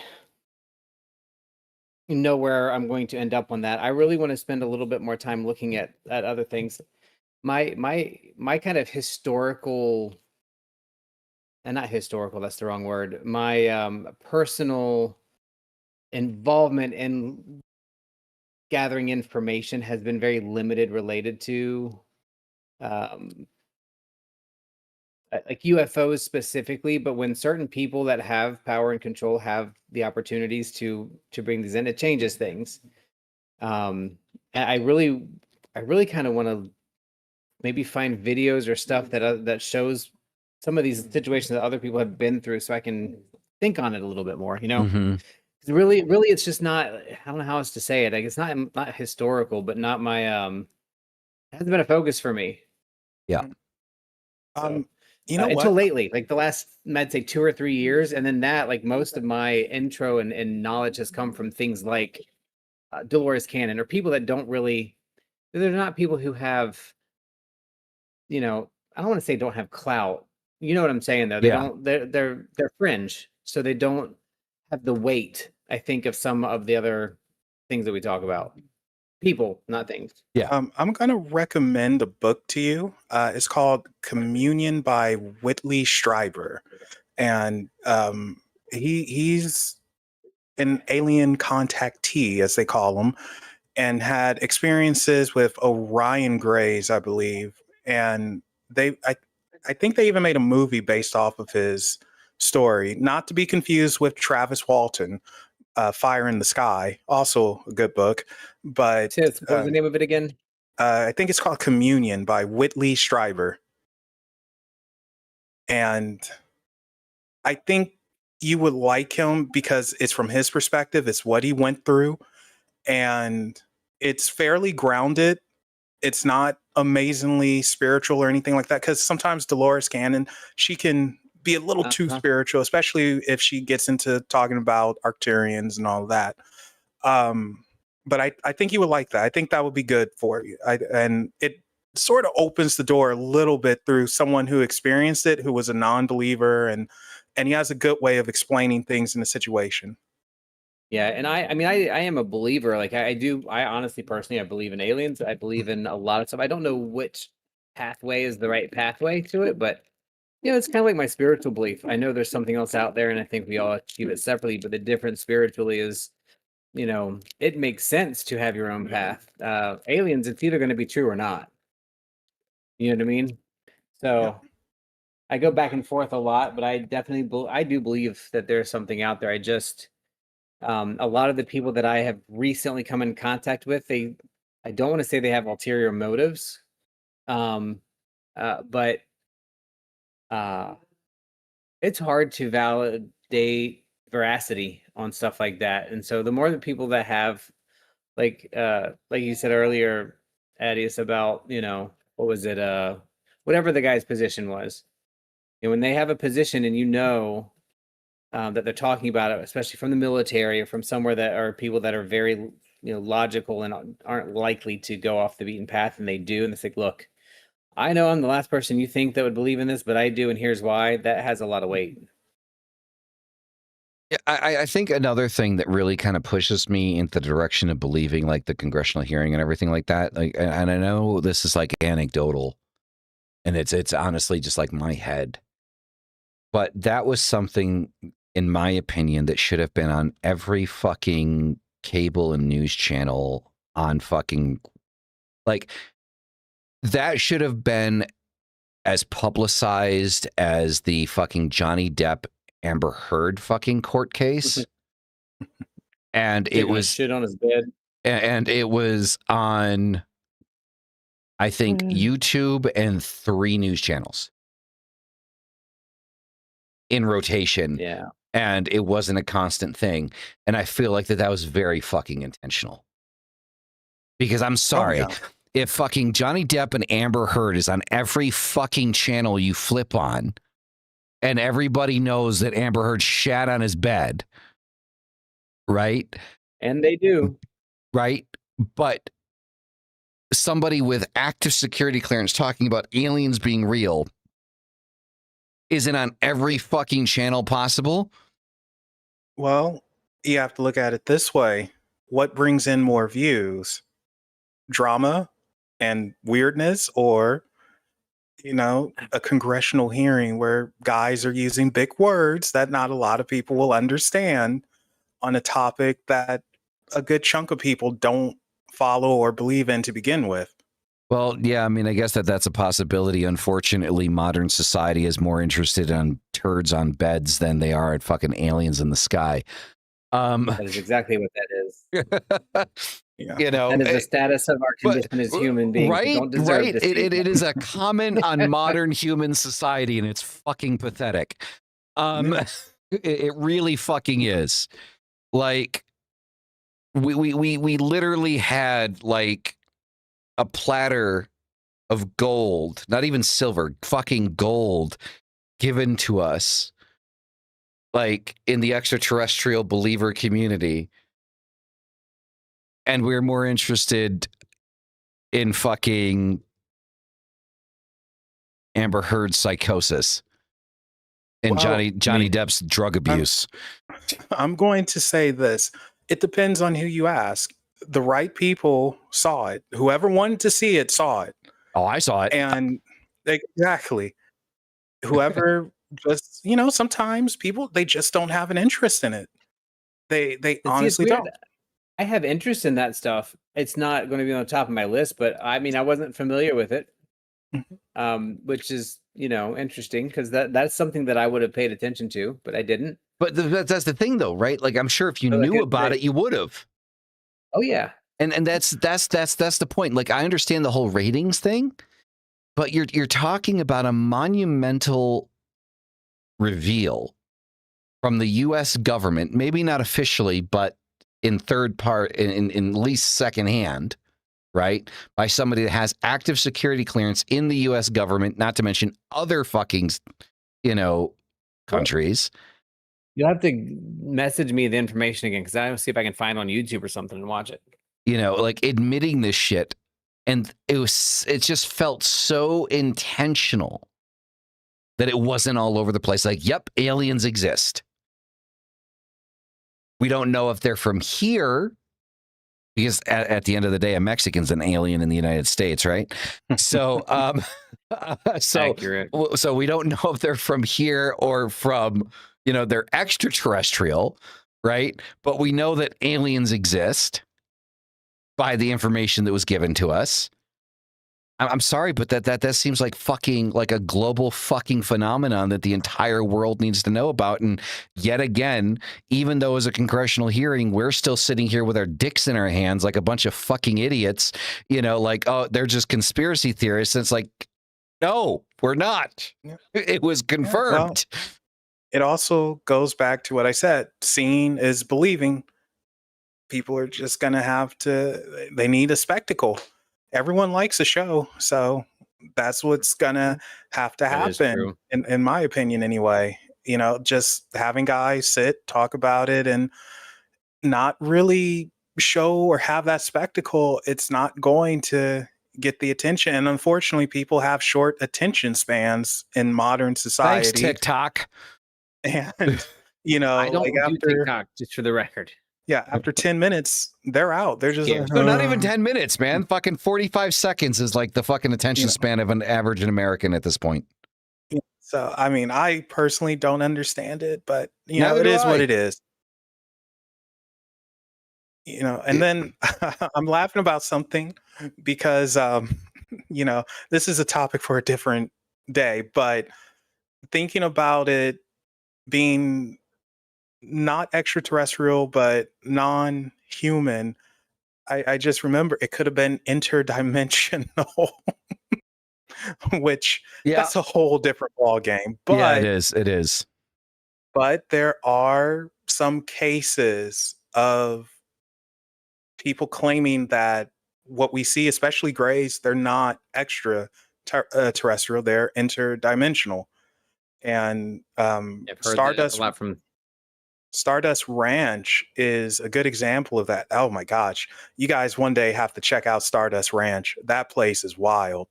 know where I'm going to end up on that. I really want to spend a little bit more time looking at other things. My kind of historical, and not historical, that's the wrong word. My personal involvement in gathering information has been very limited related to like UFOs specifically, but when certain people that have power and control have the opportunities to bring these in, it changes things. And I really kind of want to maybe find videos or stuff that shows some of these situations that other people have been through, so I can think on it a little bit more. You know, really, it's just not. I don't know how else to say it. Like, it's not historical, but not my it hasn't been a focus for me. Yeah. You know, until lately, like the last, I'd say 2 or 3 years, and then that, like, most of my intro and knowledge has come from things like Dolores Cannon, or people that don't really. They're not people who have, you know, I don't want to say don't have clout. You know what I'm saying, though. They don't. They're fringe, so they don't have the weight, I think, of some of the other things that we talk about. People, not things. Yeah. I'm going to recommend a book to you. It's called Communion by Whitley Strieber. And he's an alien contactee, as they call him, and had experiences with Orion Grays, I believe. And I think they even made a movie based off of his story, not to be confused with Travis Walton. Fire in the Sky, also a good book. But what was the name of it again? I think it's called Communion by Whitley Strieber. And I think you would like him because it's from his perspective. It's what he went through. And it's fairly grounded. It's not amazingly spiritual or anything like that. Because sometimes Dolores Cannon, she can be a little too spiritual, especially if she gets into talking about Arcturians and all of that. But I think you would like that. I think that would be good for you. And it sort of opens the door a little bit through someone who experienced it, who was a non-believer, and he has a good way of explaining things in a situation. Yeah, and I mean, I am a believer. Like, I honestly, personally, I believe in aliens. I believe in a lot of stuff. I don't know which pathway is the right pathway to it, but it's kind of like my spiritual belief. I know there's something else out there, and I think we all achieve it separately, but the difference spiritually is, it makes sense to have your own path. Aliens, it's either going to be true or not. You know what I mean? So Yeah. I go back and forth a lot, but I definitely I do believe that there's something out there. I just a lot of the people that I have recently come in contact with, I don't want to say they have ulterior motives, but it's hard to validate veracity on stuff like that. And so the more the people that have, like you said earlier, Atius, about, what was it, whatever the guy's position was, and when they have a position and that they're talking about it, especially from the military or from somewhere that are people that are very logical and aren't likely to go off the beaten path, and they do, and it's like, look, I know I'm the last person you think that would believe in this, but I do, and here's why. That has a lot of weight. Yeah, I think another thing that really kind of pushes me into the direction of believing, like the congressional hearing and everything like that, like, and I know this is like anecdotal, and it's honestly just like my head, but that was something, in my opinion, that should have been on every fucking cable and news channel on fucking, like, that should have been as publicized as the fucking Johnny Depp Amber Heard fucking court case. And it was shit on his bed. And it was on, I think, YouTube and 3 news channels in rotation. Yeah. And it wasn't a constant thing. And I feel like that was very fucking intentional. Because I'm sorry, if fucking Johnny Depp and Amber Heard is on every fucking channel you flip on, and everybody knows that Amber Heard shat on his bed, right? And they do. Right? But somebody with active security clearance talking about aliens being real isn't on every fucking channel possible. Well, you have to look at it this way. What brings in more views? Drama and weirdness, or a congressional hearing where guys are using big words that not a lot of people will understand on a topic that a good chunk of people don't follow or believe in to begin with. Well, yeah, I mean, I guess that's a possibility. Unfortunately, modern society is more interested in turds on beds than they are at fucking aliens in the sky. That is exactly what that is. Yeah. That is the status of our condition as human beings. Right, Don't deserve this. It is a comment on modern human society, and it's fucking pathetic. It really fucking is. Like, we literally had like a platter of gold, not even silver, fucking gold, given to us, like in the extraterrestrial believer community. And we're more interested in fucking Amber Heard's psychosis and Johnny Depp's drug abuse. I'm going to say this. It depends on who you ask. The right people saw it. Whoever wanted to see it saw it. Oh, I saw it. And exactly. Whoever just, sometimes people, they just don't have an interest in it. They honestly don't. I have interest in that stuff. It's not going to be on the top of my list, but I mean, I wasn't familiar with it, which is, interesting, because that's something that I would have paid attention to, but I didn't. But that's the thing, though, right? Like, I'm sure if you knew about it, you would have. Oh yeah, and that's the point. Like, I understand the whole ratings thing, but you're talking about a monumental reveal from the U.S. government, maybe not officially, but in third part, in at least secondhand, right? By somebody that has active security clearance in the U.S. government, not to mention other fucking, countries. You'll have to message me the information again, because I will see if I can find it on YouTube or something and watch it. Like admitting this shit, and it just felt so intentional that it wasn't all over the place. Like, yep, aliens exist. We don't know if they're from here, because at the end of the day, a Mexican's an alien in the United States, right? So, Accurate. so we don't know if they're from here or from, they're extraterrestrial, right? But we know that aliens exist by the information that was given to us. I'm sorry, but that seems like a global fucking phenomenon that the entire world needs to know about. And yet again, even though as a congressional hearing, we're still sitting here with our dicks in our hands like a bunch of fucking idiots, oh, they're just conspiracy theorists. And it's like, no, we're not. Yeah. It was confirmed. Well, it also goes back to what I said. Seeing is believing. People are just going to have to, they need a spectacle. Everyone likes a show, so that's what's gonna have to happen, in my opinion, anyway. Just having guys sit, talk about it, and not really show or have that spectacle. It's not going to get the attention, and unfortunately, people have short attention spans in modern society. Thanks, TikTok. And I don't do TikTok, just for the record. Yeah, after 10 minutes, they're out. They're just no, not even 10 minutes, man. Fucking 45 seconds is like the fucking attention span of an average American at this point. So, I mean, I personally don't understand it, but it is what it is. And then I'm laughing about something because this is a topic for a different day, but thinking about it being not extraterrestrial, but non-human, I just remember it could have been interdimensional, which that's a whole different ball game. But yeah, it is. But there are some cases of people claiming that what we see, especially grays, they're not extraterrestrial, they're interdimensional. And Stardust, a lot from Stardust Ranch is a good example of that. Oh my gosh. You guys one day have to check out Stardust Ranch. That place is wild.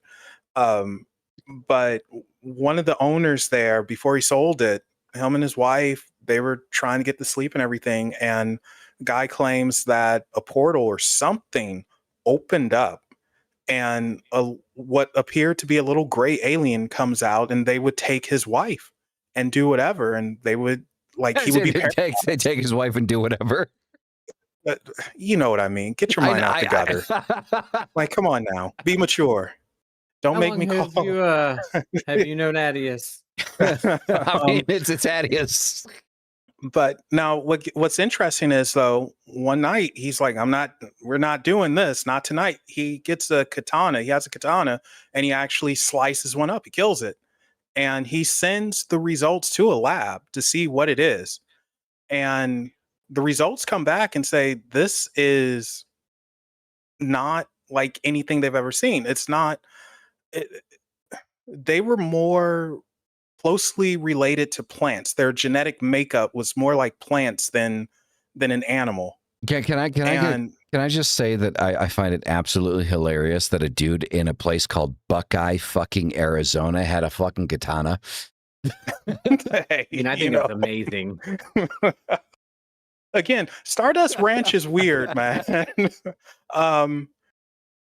But one of the owners there, before he sold it, him and his wife, they were trying to get to sleep and everything. And the guy claims that a portal or something opened up and what appeared to be a little gray alien comes out, and they would take his wife and do whatever. And they would, like, he would be they take his wife and do whatever. You know what I mean? Get your mind out the gutter. Like, come on now, be mature. Don't make me call. Have you known Atius? I mean, it's Atius. But now, what's interesting is, though, one night he's like, we're not doing this, not tonight. He gets a katana. He has a katana, and he actually slices one up. He kills it. And he sends the results to a lab to see what it is. And the results come back and say, this is not like anything they've ever seen. It's not, they were more closely related to plants. Their genetic makeup was more like plants than an animal. Can I just say that I find it absolutely hilarious that a dude in a place called Buckeye fucking Arizona had a fucking katana. Hey, and I think it's amazing. Again, Stardust Ranch is weird, man.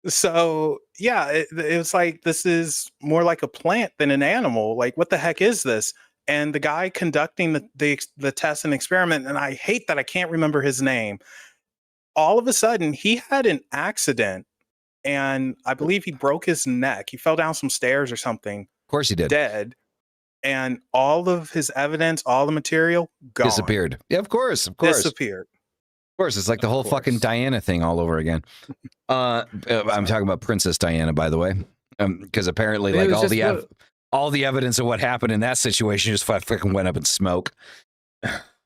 So yeah, it was like, this is more like a plant than an animal. Like, what the heck is this? And the guy conducting the test and experiment, and I hate that I can't remember his name. All of a sudden, he had an accident, and I believe he broke his neck. He fell down some stairs or something. Of course he did. Dead. And all of his evidence, all the material, gone. Disappeared. Yeah, of course. Disappeared. Of course, it's like the whole fucking Diana thing all over again. I'm talking about Princess Diana, by the way, because apparently, like, all the evidence of what happened in that situation just fucking went up in smoke.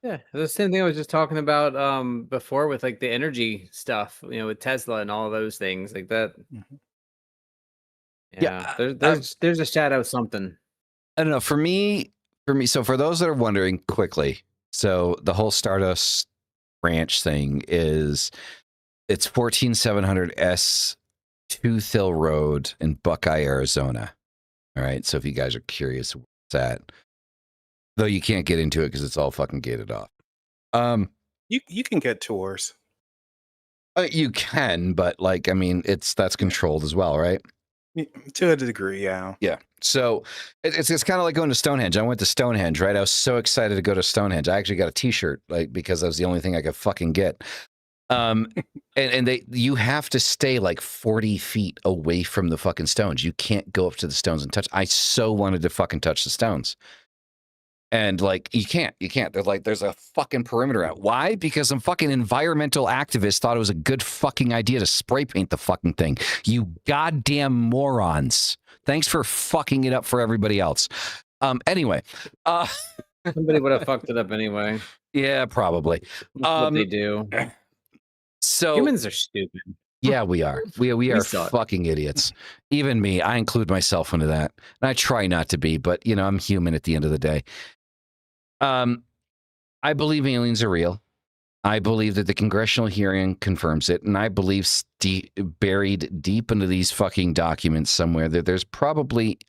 Yeah, the same thing I was just talking about before with, like, the energy stuff, with Tesla and all those things like that. Mm-hmm. Yeah, there's a shadow something. I don't know. For me. So for those that are wondering, quickly, so the whole Stardust Ranch thing it's 14700 S Tooth Hill Road in Buckeye, Arizona. All right. So if you guys are curious where it's at, though you can't get into it because it's all fucking gated off. You can get tours. You can, but like, I mean, that's controlled as well, right? To a degree, yeah. Yeah. So it's kind of like going to Stonehenge. I went to Stonehenge, right? I was so excited to go to Stonehenge. I actually got a T-shirt, like, because that was the only thing I could fucking get. And you have to stay like 40 feet away from the fucking stones. You can't go up to the stones and touch. I so wanted to fucking touch the stones. And like, you can't. They're like, there's a fucking perimeter out. Why? Because some fucking environmental activists thought it was a good fucking idea to spray paint the fucking thing. You goddamn morons. Thanks for fucking it up for everybody else. Anyway. Somebody would have fucked it up anyway. Yeah, probably. That's what they do. So humans are stupid. Yeah, we are. We are fucking idiots. Even me. I include myself into that. And I try not to be, but you know, I'm human at the end of the day. I believe aliens are real. I believe that the congressional hearing confirms it, and I believe buried deep into these fucking documents somewhere that there's probably.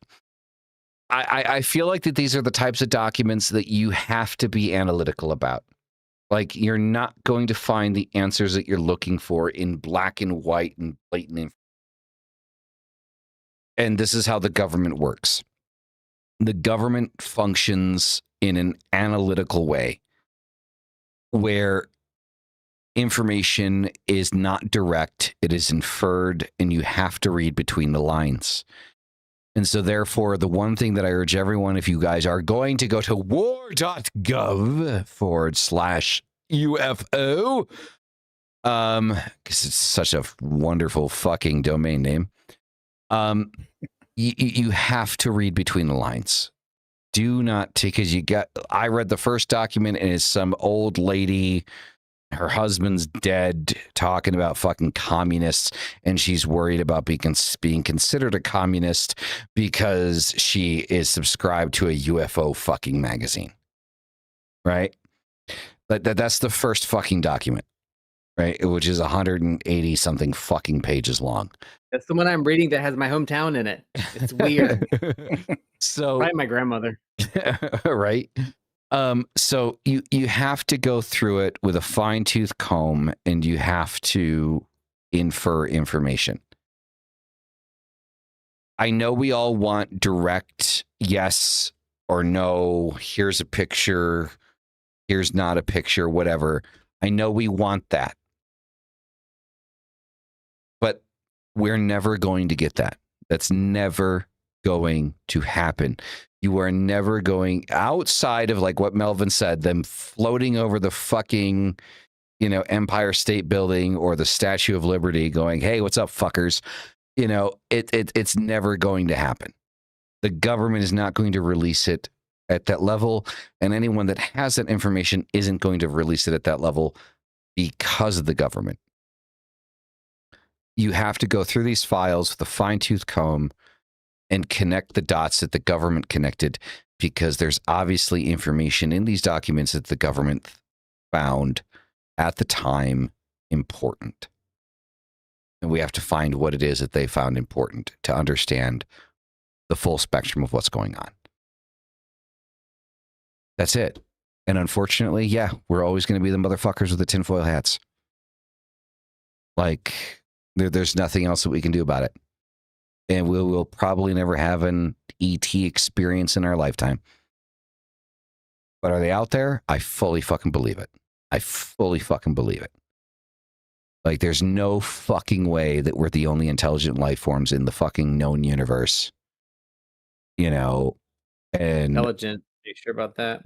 I feel like that these are the types of documents that you have to be analytical about. Like, you're not going to find the answers that you're looking for in black and white and blatant. And this is how the government works. The government functions in an analytical way where information is not direct, it is inferred, and you have to read between the lines. And so therefore, the one thing that I urge everyone, if you guys are going to go to war.gov/UFO, because it's such a wonderful fucking domain name, you have to read between the lines. Do not take, because I read the first document and it's some old lady, her husband's dead, talking about fucking communists, and she's worried about being considered a communist because she is subscribed to a UFO fucking magazine. Right? That's the first fucking document, right? Which is 180 something fucking pages long. That's the one I'm reading that has my hometown in it. It's weird. So probably my grandmother. Right? So you have to go through it with a fine-tooth comb, and you have to infer information. I know we all want direct yes or no, here's a picture, here's not a picture, whatever. I know we want that. But we're never going to get that. That's never going to happen. You are never going, outside of like what Melvin said, them floating over the fucking, Empire State Building or the Statue of Liberty going, hey, what's up, fuckers? It's never going to happen. The government is not going to release it at that level. And anyone that has that information isn't going to release it at that level because of the government. You have to go through these files with a fine-tooth comb and connect the dots that the government connected, because there's obviously information in these documents that the government found at the time important. And we have to find what it is that they found important to understand the full spectrum of what's going on. That's it. And unfortunately, yeah, we're always going to be the motherfuckers with the tinfoil hats. Like, there's nothing else that we can do about it. And we'll probably never have an ET experience in our lifetime. But are they out there? I fully fucking believe it. I fully fucking believe it. Like, there's no fucking way that we're the only intelligent life forms in the fucking known universe. And Intelligent. Are you sure about that?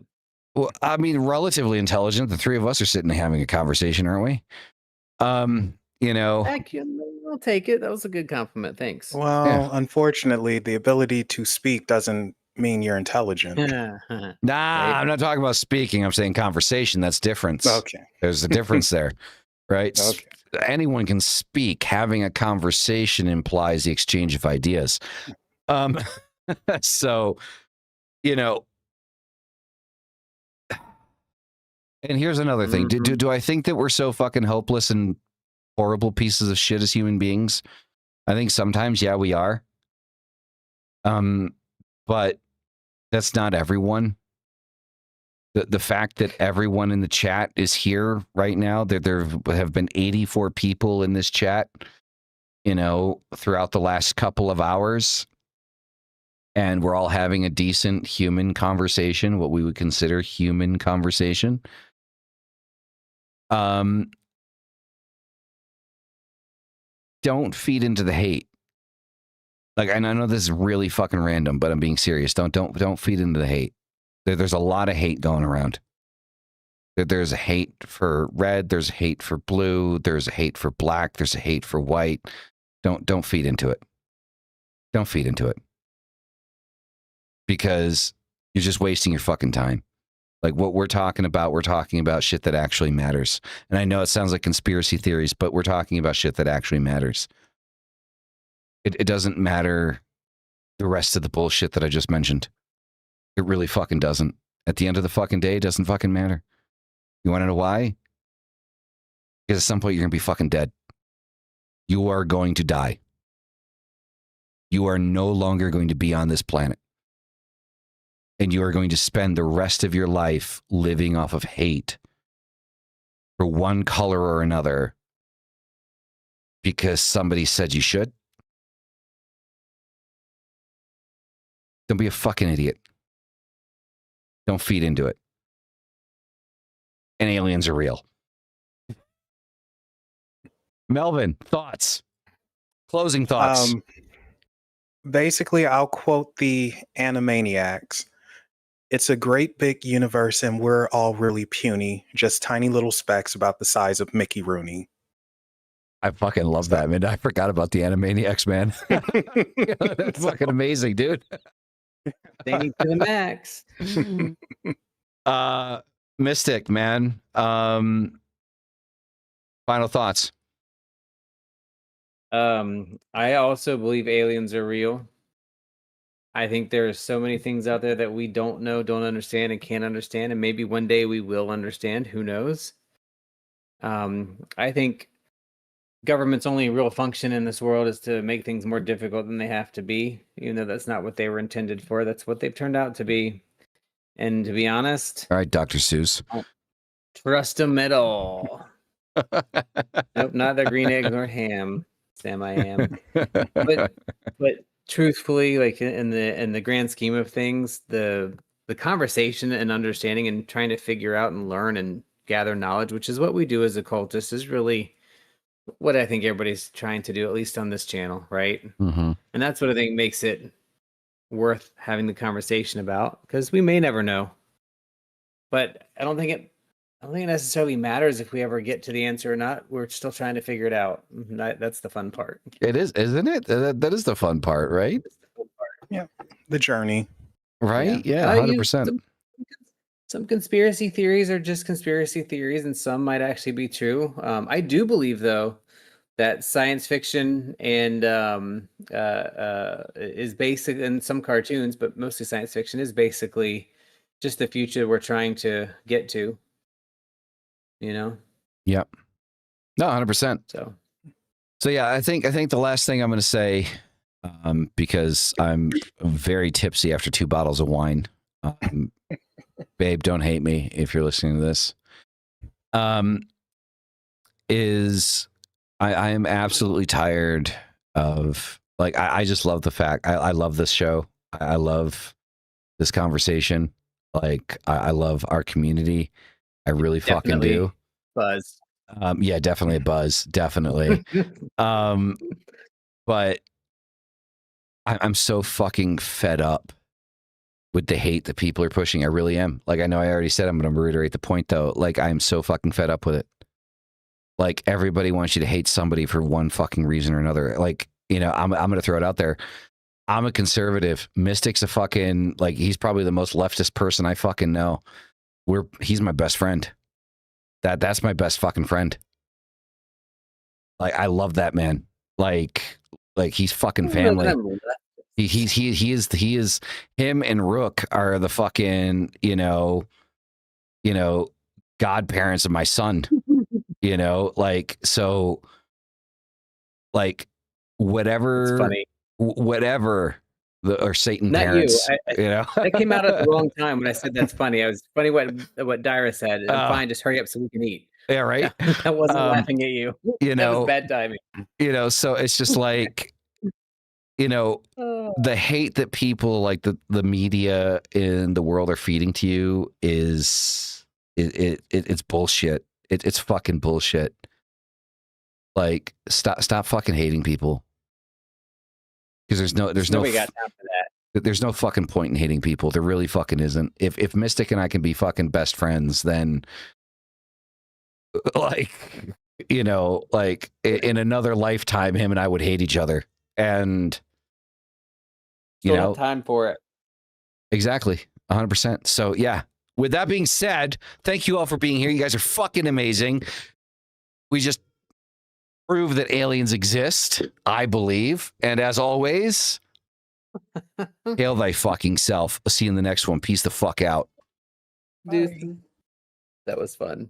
Well, I mean, relatively intelligent. The three of us are sitting and having a conversation, aren't we? I'll take it. That was a good compliment. Thanks. Well, yeah. Unfortunately, the ability to speak doesn't mean you're intelligent. Nah, right? I'm not talking about speaking. I'm saying conversation. That's different. Okay. There's a difference there, right? Okay. Anyone can speak. Having a conversation implies the exchange of ideas. So, and here's another thing. Do I think that we're so fucking hopeless and horrible pieces of shit as human beings? I think sometimes, yeah, we are. But that's not everyone. The fact that everyone in the chat is here right now, there have been 84 people in this chat, you know, throughout the last couple of hours, and we're all having a decent human conversation, what we would consider human conversation. Don't feed into the hate. Like, and I know this is really fucking random, but I'm being serious. Don't feed into the hate. There's a lot of hate going around. There's a hate for red. There's a hate for blue. There's a hate for black. There's a hate for white. Don't feed into it. Don't feed into it. Because you're just wasting your fucking time. Like what we're talking about shit that actually matters. And I know it sounds like conspiracy theories, but we're talking about shit that actually matters. It doesn't matter the rest of the bullshit that I just mentioned. It really fucking doesn't. At the end of the fucking day, it doesn't fucking matter. You want to know why? Because at some point you're going to be fucking dead. You are going to die. You are no longer going to be on this planet. And you are going to spend the rest of your life living off of hate for one color or another because somebody said you should. Don't be a fucking idiot. Don't feed into it. And aliens are real. Melvin, thoughts? Closing thoughts. Basically, I'll quote the Animaniacs. It's a great big universe and we're all really puny, just tiny little specks about the size of Mickey Rooney. I fucking love that, man. I forgot about the Animaniacs, man. That's fucking amazing, dude. Zany to the max. Mystic, man. Final thoughts. I also believe aliens are real. I think there's so many things out there that we don't know, don't understand, and can't understand, and maybe one day we will understand. Who knows? I think government's only real function in this world is to make things more difficult than they have to be. Even though that's not what they were intended for. That's what they've turned out to be. And to be honest, all right, Dr. Seuss. Trust them at all. Nope, not the green egg nor ham. Sam, I am. But truthfully, like in the grand scheme of things, the conversation and understanding and trying to figure out and learn and gather knowledge, which is what we do as occultists, is really what I think everybody's trying to do, at least on this channel, right? Mm-hmm. And that's what I think makes it worth having the conversation about, because we may never know. But I don't think it necessarily matters if we ever get to the answer or not. We're still trying to figure it out. That's the fun part. It is, isn't it? That is the fun part, right? Yeah, the journey. Right? Yeah, 100%. Some conspiracy theories are just conspiracy theories, and some might actually be true. I do believe, though, that science fiction and is basic in some cartoons, but mostly science fiction is basically just the future we're trying to get to. You know? Yep. No, 100%. So yeah, I think the last thing I'm going to say, because I'm very tipsy after 2 bottles of wine. Babe, don't hate me if you're listening to this. Is I am absolutely tired of, like, I just love the fact I love this show. I love this conversation. Like, I love our community. I really fucking do. Buzz. Yeah, definitely a buzz. Definitely. But I'm so fucking fed up with the hate that people are pushing. I really am. Like, I know I already said, I'm going to reiterate the point, though. Like, I'm so fucking fed up with it. Like, everybody wants you to hate somebody for one fucking reason or another. Like, you know, I'm going to throw it out there. I'm a conservative. Mystic's a fucking, like, he's probably the most leftist person I fucking know. He's my best friend. That's my best fucking friend. Like, I love that man. Like he's fucking family. He is him and Rook are the fucking, you know, godparents of my son. You know, like, so, like, whatever or Satan Not parents. you. You know, That came out at the wrong time when I said that's funny. I was funny what Dyra said. Fine, just hurry up so we can eat. Yeah, right. I wasn't laughing at you. You know, that was bad timing. You know, so it's just like, you know, the hate that people like the media in the world are feeding to you is it's bullshit. It's fucking bullshit. Like stop fucking hating people. Because there's no got time for that. There's no fucking point in hating people. There really fucking isn't. If Mystic and I can be fucking best friends, then like, you know, like in another lifetime, him and I would hate each other. And you Still know, have time for it. Exactly. 100%. So yeah, with that being said, thank you all for being here. You guys are fucking amazing. We just prove that aliens exist, I believe. And as always, hail thy fucking self. I'll see you in the next one. Peace the fuck out. Dude, that was fun.